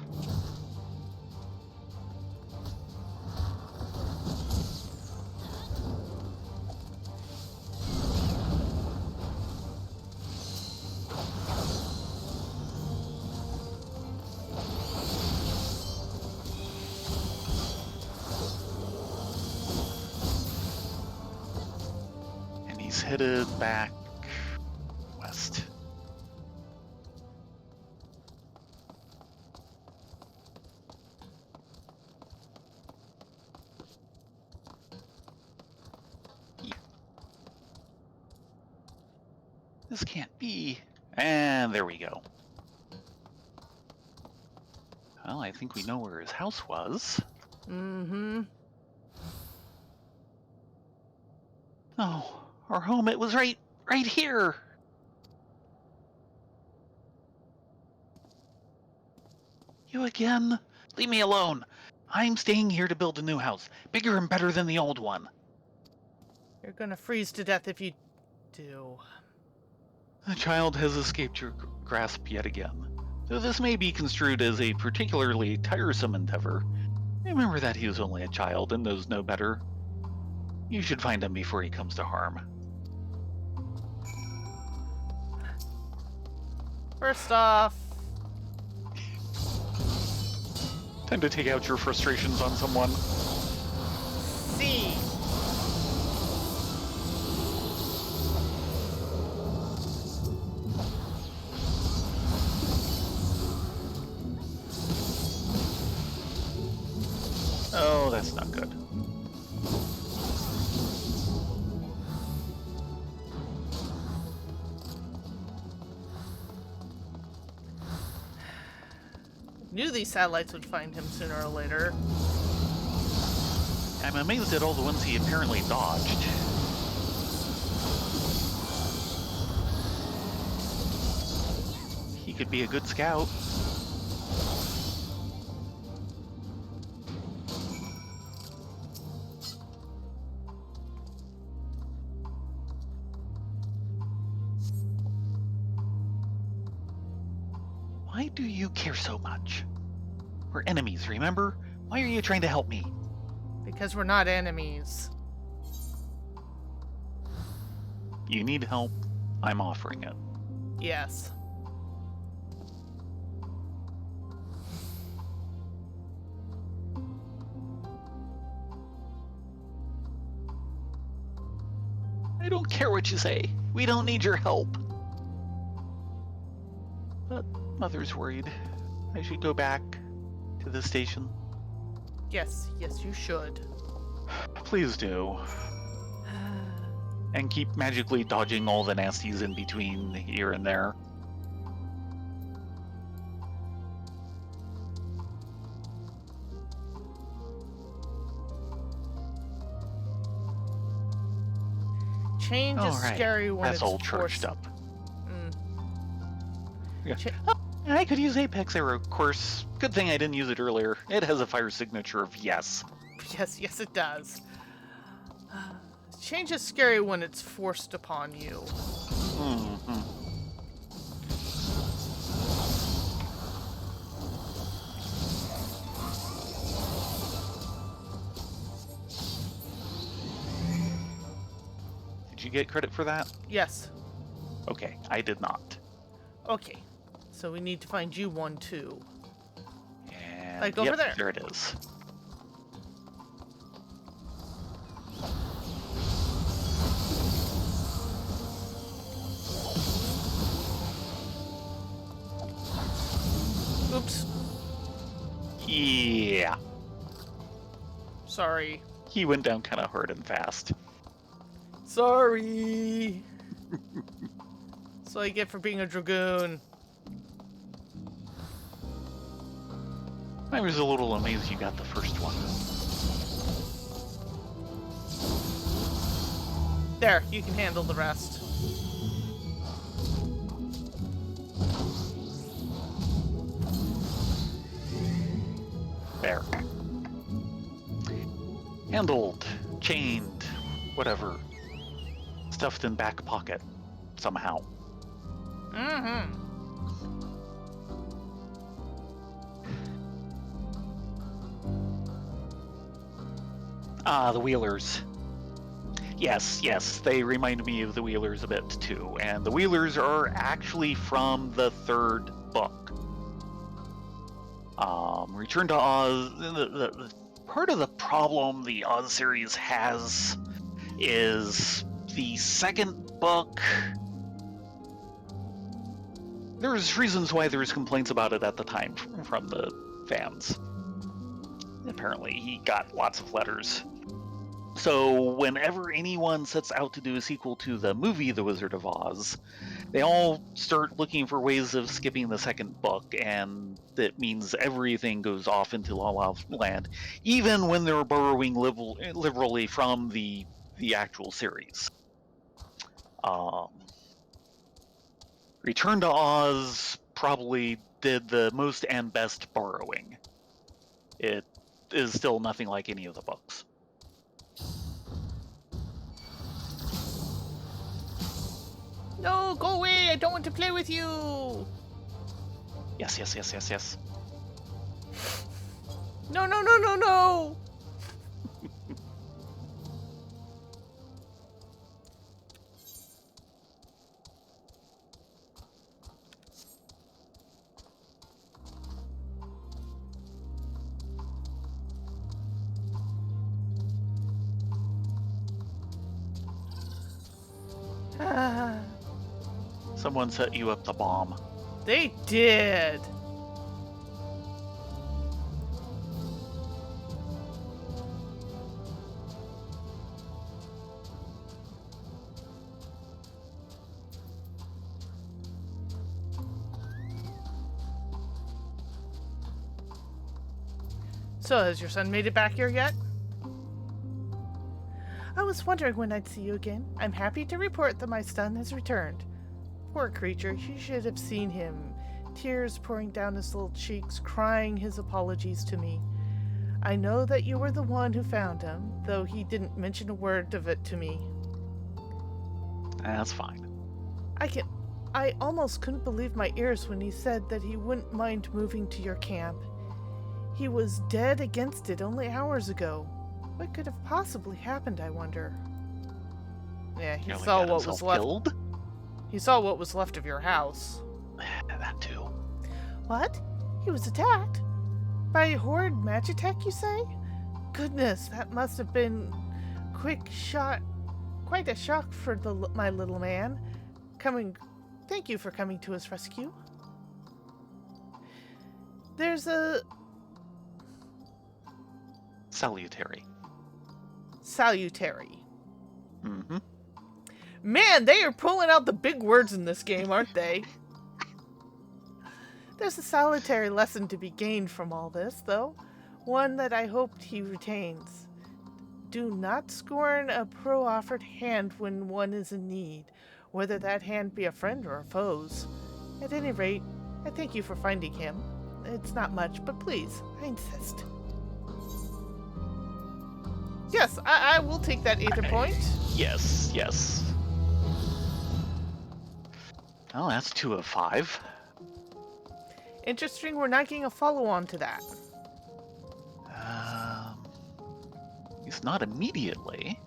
And he's headed back west. This can't be. And there we go. Well, I think we know where his house was. Mm-hmm. Oh, our home, it was right here. You again? Leave me alone. I'm staying here to build a new house, bigger and better than the old one. You're gonna freeze to death if you do. The child has escaped your grasp yet again. Though this may be construed as a particularly tiresome endeavor, remember that he is only a child and knows no better. You should find him before he comes to harm. First off, Time to take out your frustrations on someone. C. Oh, that's not good. Knew these satellites would find him sooner or later. I'm amazed at all the ones he apparently dodged. He could be a good scout. Why do you care so much? We're enemies, remember? Why are you trying to help me? Because we're not enemies. You need help, I'm offering it. Yes. I don't care what you say. We don't need your help. But Mother's worried. I should go back to the station. Yes, you should. Please do. And keep magically dodging all the nasties in between here and there. Change is Alright, scary when that's it's all charged forced. up. Mm. Yeah. Cha- Oh, I could use Apex Arrow, of course. Good thing I didn't use it earlier. It has a fire signature of yes. Yes, it does. Change is scary when it's forced upon you. Mm-hmm. Did you get credit for that? Yes. Okay, I did not. Okay. So we need to find you one too. And Like over yep, there. There it is. Oops. Yeah. Sorry. He went down kind of hard and fast. Sorry. So I get for being a dragoon. I was a little amazed you got the first one. There, you can handle the rest. There. Handled, chained, whatever. Stuffed in back pocket, somehow. Mm-hmm. Ah, the Wheelers. Yes, they remind me of the Wheelers a bit too. And the Wheelers are actually from the third book. Return to Oz. The part of the problem the Oz series has is the second book. There's reasons why there's complaints about it at the time from the fans. Apparently, he got lots of letters. So whenever anyone sets out to do a sequel to the movie The Wizard of Oz, They all start looking for ways of skipping the second book, and that means everything goes off into La La Land, even when they're borrowing liberally from the actual series. Um, Return to Oz probably did the most and best borrowing. It is still nothing like any of the books. No, go away! I don't want to play with you! Yes, yes, yes, yes, yes. No, no, no, no, no! Ah, Someone set you up the bomb. they did! So, has your son made it back here yet? I was wondering when I'd see you again. I'm happy to report that my son has returned. Poor creature, you should have seen him. Tears pouring down his little cheeks, crying his apologies to me. I know that you were the one who found him, though he didn't mention a word of it to me. That's fine. I almost couldn't believe my ears when he said that he wouldn't mind moving to your camp. He was dead against it only hours ago. What could have possibly happened, I wonder? Yeah, he Nearly saw got what himself was left. killed. He saw what was left of your house. That too. What? He was attacked? By a horrid Magitech, you say? Goodness, that must have been quite a shock for my little man. Thank you for coming to his rescue. There's a Salutary. Mm-hmm. Man, they are pulling out the big words in this game, aren't they? There's a salutary lesson to be gained from all this, though. One that I hoped he retains. Do not scorn a pro-offered hand when one is in need, whether that hand be a friend or a foe's. At any rate, I thank you for finding him. It's not much, but please, I insist. Yes, I will take that Aether point. Yes, yes. Oh, that's 2 of 5. Interesting, we're not getting a follow-on to that. It's not immediately.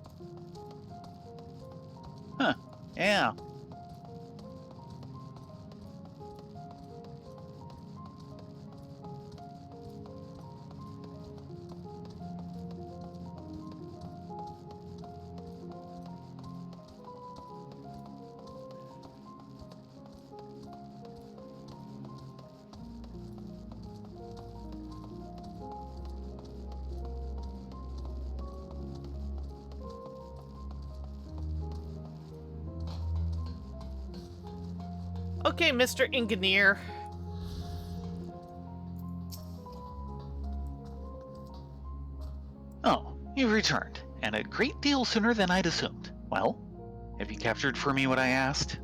Huh. Yeah. Okay, Mr. Engineer. Oh, you've returned, and a great deal sooner than I'd assumed. Well, have you captured for me what I asked?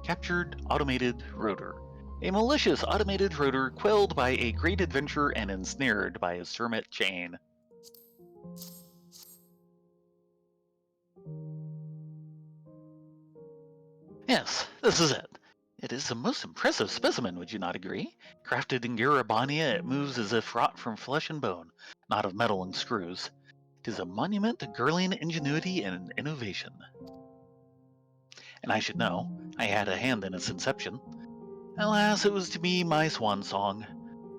Captured automated rotor. A malicious automated rotor quelled by a great adventure and ensnared by his hermit chain. Yes, this is it. It is a most impressive specimen, would you not agree? Crafted in Garabania, it moves as if wrought from flesh and bone, not of metal and screws. It is a monument to girling ingenuity and innovation. And I should know, I had a hand in its inception. Alas, it was to be my swan song.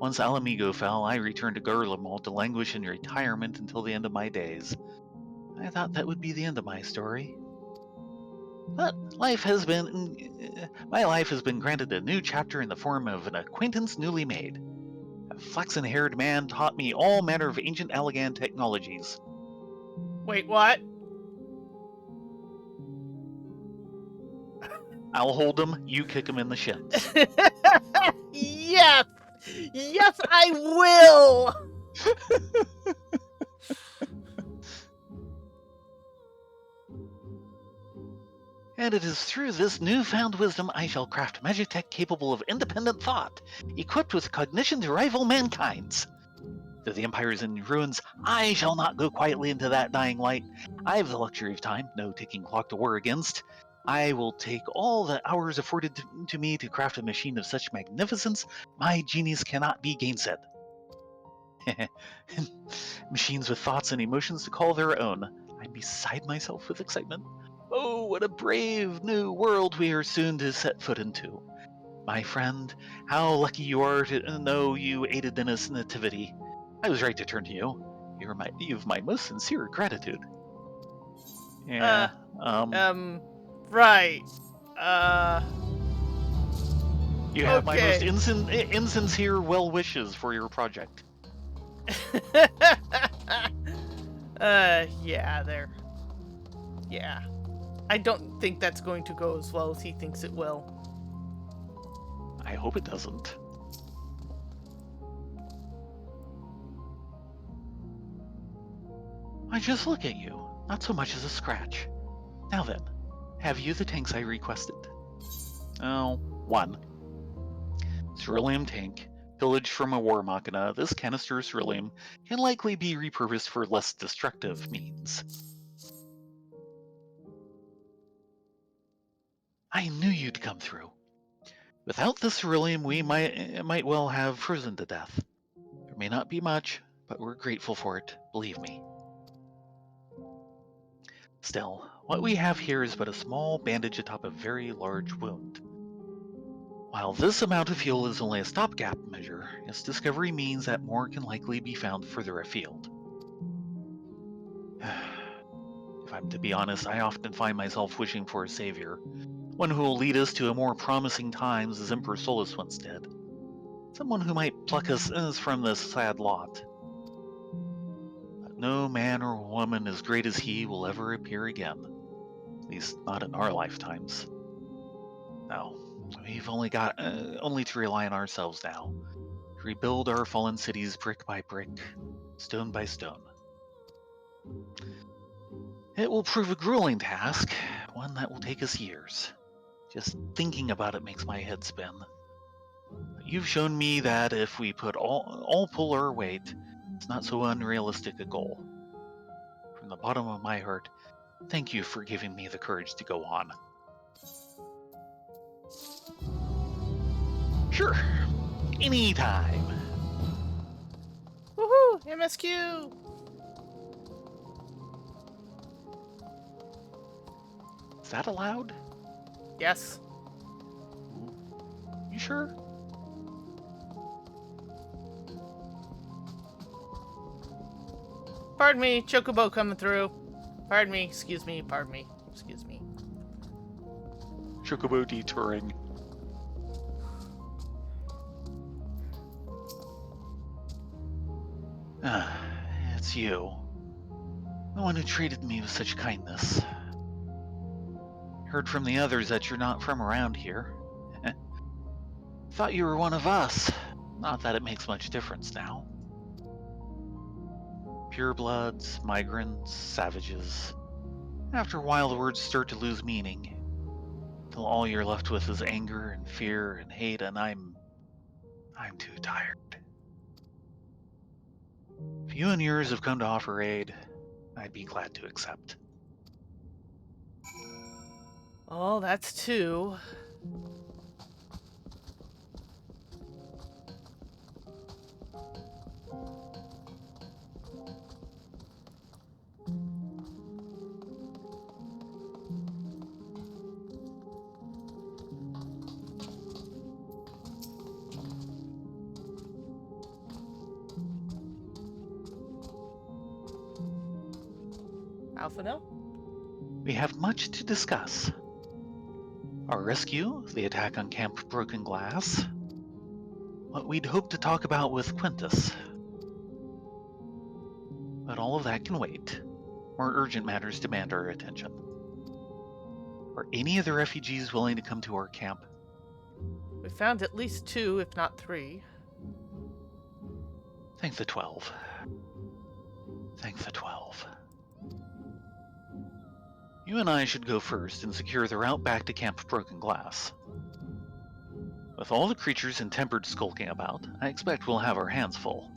Once Alamigo fell, I returned to Garlemald to languish in retirement until the end of my days. I thought that would be the end of my story. But my life has been granted a new chapter in the form of an acquaintance newly made. A flaxen-haired man taught me all manner of ancient Allagan technologies. Wait, what? I'll hold him, you kick him in the shins. Yes! Yes, I will! And it is through this newfound wisdom I shall craft magic tech capable of independent thought, equipped with cognition to rival mankind's. Though the empire is in ruins, I shall not go quietly into that dying light. I have the luxury of time, no ticking clock to war against. I will take all the hours afforded to me to craft a machine of such magnificence, my genius cannot be gainsaid. Machines with thoughts and emotions to call their own. I'm beside myself with excitement. Oh, what a brave new world we are soon to set foot into. My friend, how lucky you are to know you aided in its nativity. I was right to turn to you. You've my most sincere gratitude. Yeah, Right. you have my most Okay. insincere well wishes for your project. Yeah, there. Yeah. I don't think that's going to go as well as he thinks it will. I hope it doesn't. I just look at you, not so much as a scratch. Now then, have you the tanks I requested? Oh, one. Ceruleum tank. Pillaged from a war machina, this canister of ceruleum can likely be repurposed for less destructive means. I knew you'd come through. Without the ceruleum, we might well have frozen to death. There may not be much, but we're grateful for it, believe me. Still, what we have here is but a small bandage atop a very large wound. While this amount of fuel is only a stopgap measure, its discovery means that more can likely be found further afield. If I'm to be honest, I often find myself wishing for a savior, one who will lead us to a more promising times as Emperor Solus once did. Someone who might pluck us from this sad lot. But no man or woman as great as he will ever appear again. At least not in our lifetimes. No, we've only to rely on ourselves now. To rebuild our fallen cities brick by brick, stone by stone. It will prove a grueling task, one that will take us years. Just thinking about it makes my head spin. But you've shown me that if we all pull our weight, it's not so unrealistic a goal. From the bottom of my heart, thank you for giving me the courage to go on. Sure, anytime. Woohoo! MSQ! Is that allowed? Yes. You sure? Pardon me, Chocobo coming through. Pardon me, excuse me, pardon me, excuse me. Chocobo detouring. It's you. The one who treated me with such kindness. Heard from the others that you're not from around here. Thought you were one of us. Not that it makes much difference now. Purebloods, migrants, savages. After a while, the words start to lose meaning. Till all you're left with is anger and fear and hate, and I'm too tired. If you and yours have come to offer aid, I'd be glad to accept. Oh, that's two. Alphino? We have much to discuss. Our rescue, the attack on Camp Broken Glass, what we'd hoped to talk about with Quintus. But all of that can wait. More urgent matters demand our attention. Are any of the refugees willing to come to our camp? We found at least 2, if not 3. Thank the 12. Thank the 12. You and I should go first and secure the route back to Camp Broken Glass. With all the creatures and tempered skulking about, I expect we'll have our hands full.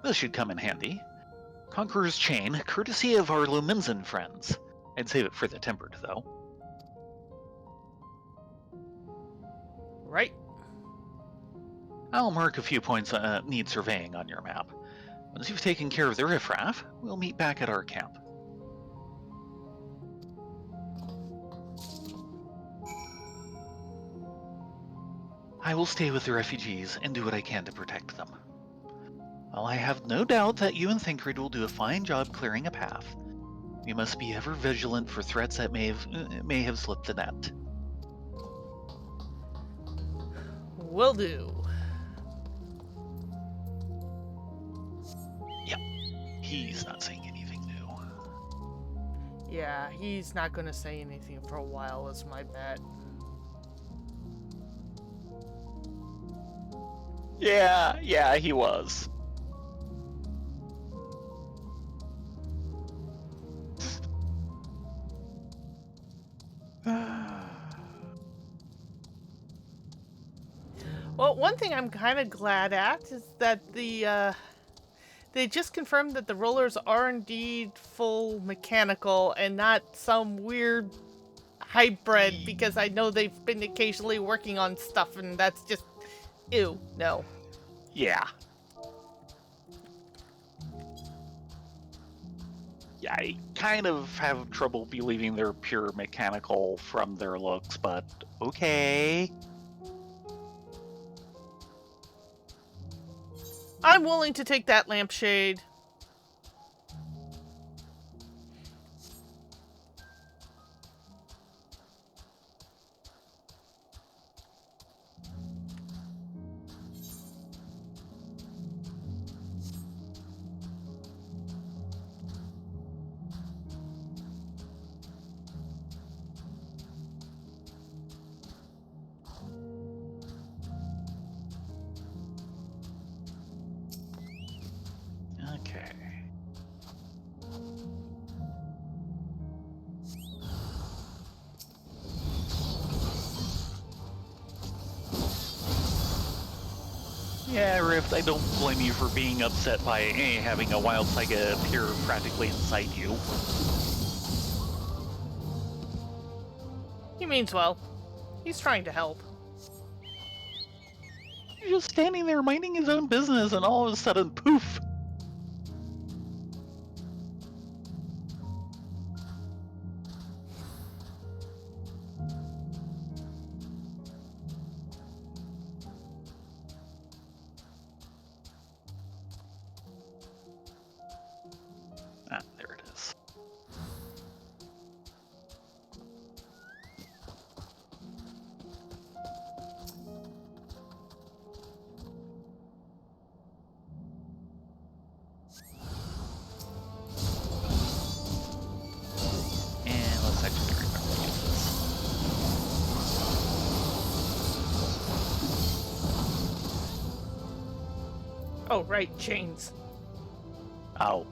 This should come in handy. Conqueror's Chain, courtesy of our Lumenzen friends. I'd save it for the tempered, though. Right. I'll mark a few points that need surveying on your map. Once you've taken care of the riffraff, we'll meet back at our camp. I will stay with the refugees and do what I can to protect them. While I have no doubt that you and Thinkrid will do a fine job clearing a path, we must be ever vigilant for threats that may have slipped the net. Will do. Yep, he's not saying anything new. Yeah, he's not going to say anything for a while, is my bet. Yeah, he was. Well, one thing I'm kind of glad at is that they just confirmed that the rollers are indeed full mechanical and not some weird hybrid, because I know they've been occasionally working on stuff and that's just, ew, no. Yeah. Yeah, I kind of have trouble believing they're pure mechanical from their looks, but okay. I'm willing to take that lampshade. Okay. Yeah, Rift, I don't blame you for being upset by having a wild Saiga appear practically inside you. He means well. He's trying to help. He's just standing there minding his own business, and all of a sudden, poof! Ah, there it is. And let's actually remember to use this. Oh, right, chains. Oh.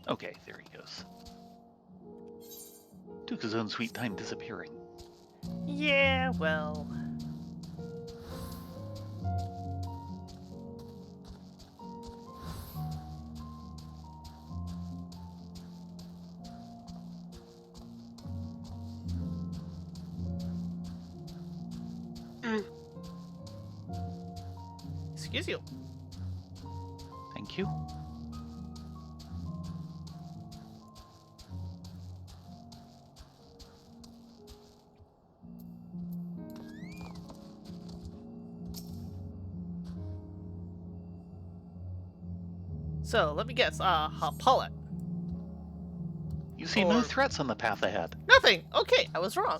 Okay, there he goes. Took his own sweet time disappearing. Yeah, well. Excuse you. Thank you. So, let me guess. Paulette. You see no threats on the path ahead. Nothing. Okay, I was wrong.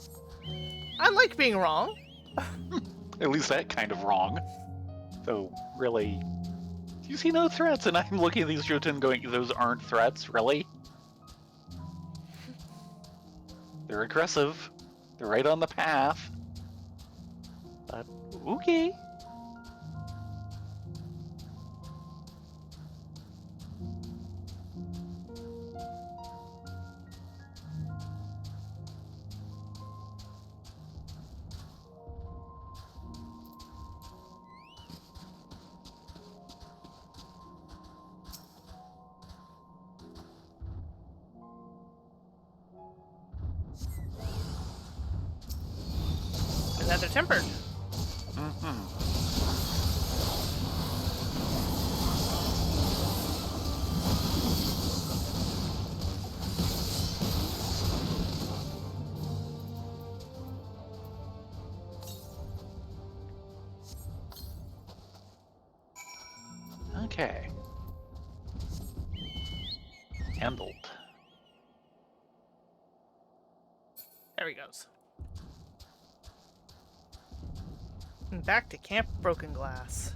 I like being wrong. At least that kind of wrong. So, really, do you see no threats? And I'm looking at these Jotun going, those aren't threats, really? They're aggressive. They're right on the path. But, okay. Another tempered. Okay. Handled. There he goes. And back to Camp Broken Glass.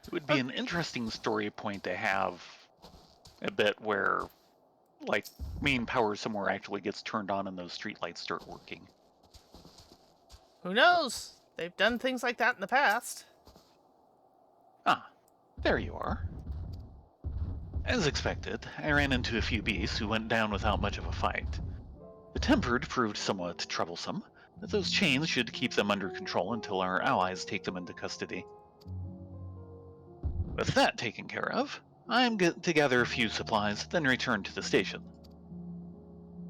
It would be an interesting story point to have a bit where, like, main power somewhere actually gets turned on and those streetlights start working. Who knows? They've done things like that in the past. Ah, there you are. As expected, I ran into a few beasts who went down without much of a fight. The tempered proved somewhat troublesome, but those chains should keep them under control until our allies take them into custody. With that taken care of, I'm to gather a few supplies, then return to the station.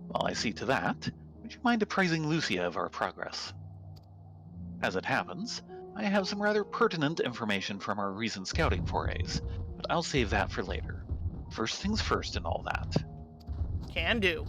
While I see to that, would you mind apprising Lucia of our progress? As it happens, I have some rather pertinent information from our recent scouting forays, but I'll save that for later. First things first and all that. Can do.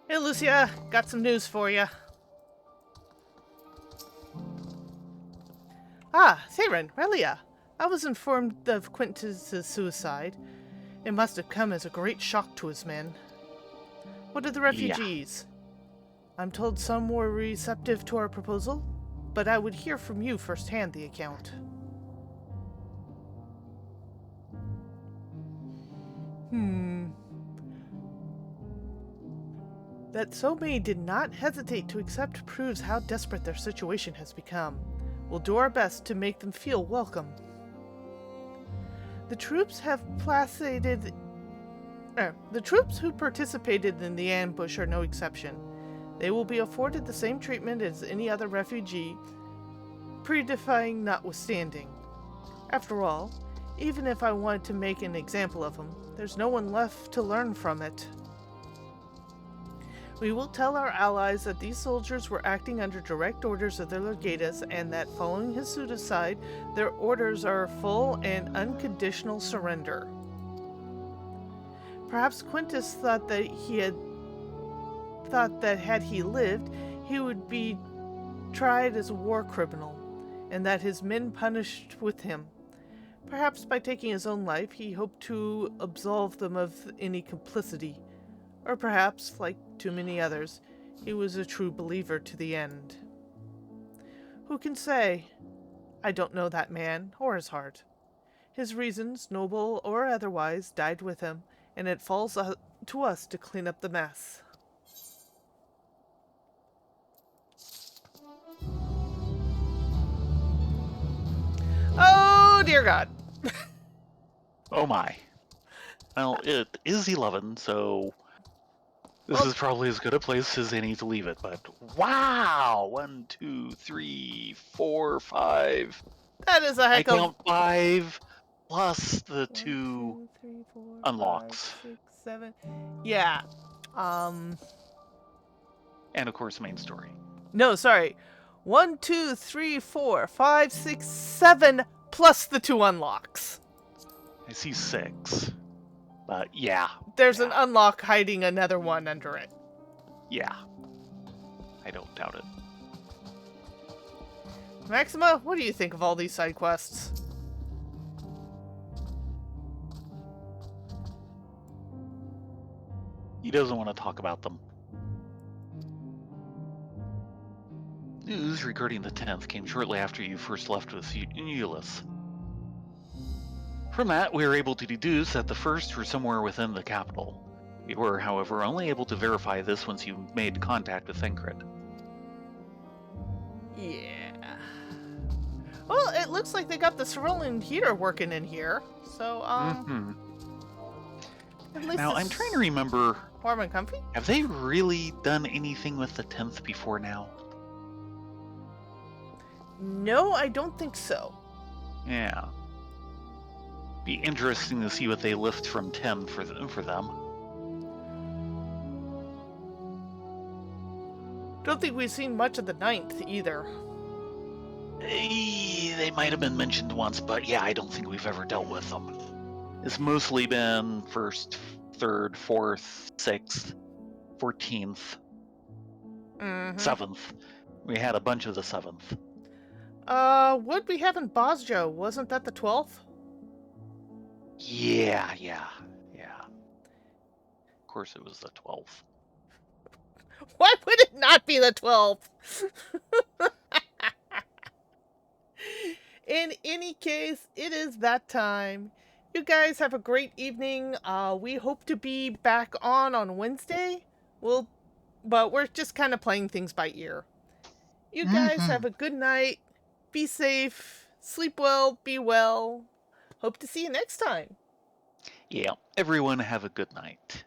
Hey, Lucia, got some news for you. Ah, Thayrin, Rylea. I was informed of Quintus's suicide. It must have come as a great shock to his men. What of the refugees? I'm told some were receptive to our proposal, but I would hear from you firsthand the account. That so many did not hesitate to accept proves how desperate their situation has become. We'll do our best to make them feel welcome. The troops who participated in the ambush are no exception. They will be afforded the same treatment as any other refugee, pre-defying notwithstanding. After all, even if I wanted to make an example of them, there's no one left to learn from it. We will tell our allies that these soldiers were acting under direct orders of their legatus and that following his suicide, their orders are full and unconditional surrender. Perhaps Quintus thought that had he lived, he would be tried as a war criminal, and that his men punished with him. Perhaps by taking his own life, he hoped to absolve them of any complicity. Or perhaps, like too many others, he was a true believer to the end. Who can say? I don't know that man or his heart. His reasons, noble or otherwise, died with him, and it falls to us to clean up the mess. Oh, dear God. Oh my. Well, it is 11, so this is probably as good a place as any to leave it, but wow! 1, 2, 3, 4, 5. That is a I heck of... count 5 plus the 1, two 2, 3, 4, 5, unlocks, 6, 7. Yeah. and of course, main story. No, sorry. 1, 2, 3, 4, 5, 6, 7 plus the 2 unlocks. I see 6, but yeah. There's an unlock hiding another one under it. Yeah. I don't doubt it. Maxima, what do you think of all these side quests? He doesn't want to talk about them. News regarding the 10th came shortly after you first left with Euless. From that, we were able to deduce that the first were somewhere within the capital. We were, however, only able to verify this once you made contact with Thancred. Yeah. Well, it looks like they got the cerulean heater working in here. So, at least Now, I'm trying to remember, warm and comfy? have they really done anything with the 10th before now? No, I don't think so. Yeah. Be interesting to see what they lift from 10 for them. Don't think we've seen much of the 9th either. They might have been mentioned once, but yeah, I don't think we've ever dealt with them. It's mostly been 1st, 3rd, 4th, 6th, 14th, 7th. We had a bunch of the 7th. What we have in Bosjo, wasn't that the 12th? Yeah. Of course it was the 12th. Why would it not be the 12th? In any case, it is that time. You guys have a great evening. We hope to be back on Wednesday. But we're just kind of playing things by ear. You guys have a good night. Be safe. Sleep well. Be well. Hope to see you next time. Yeah, everyone have a good night.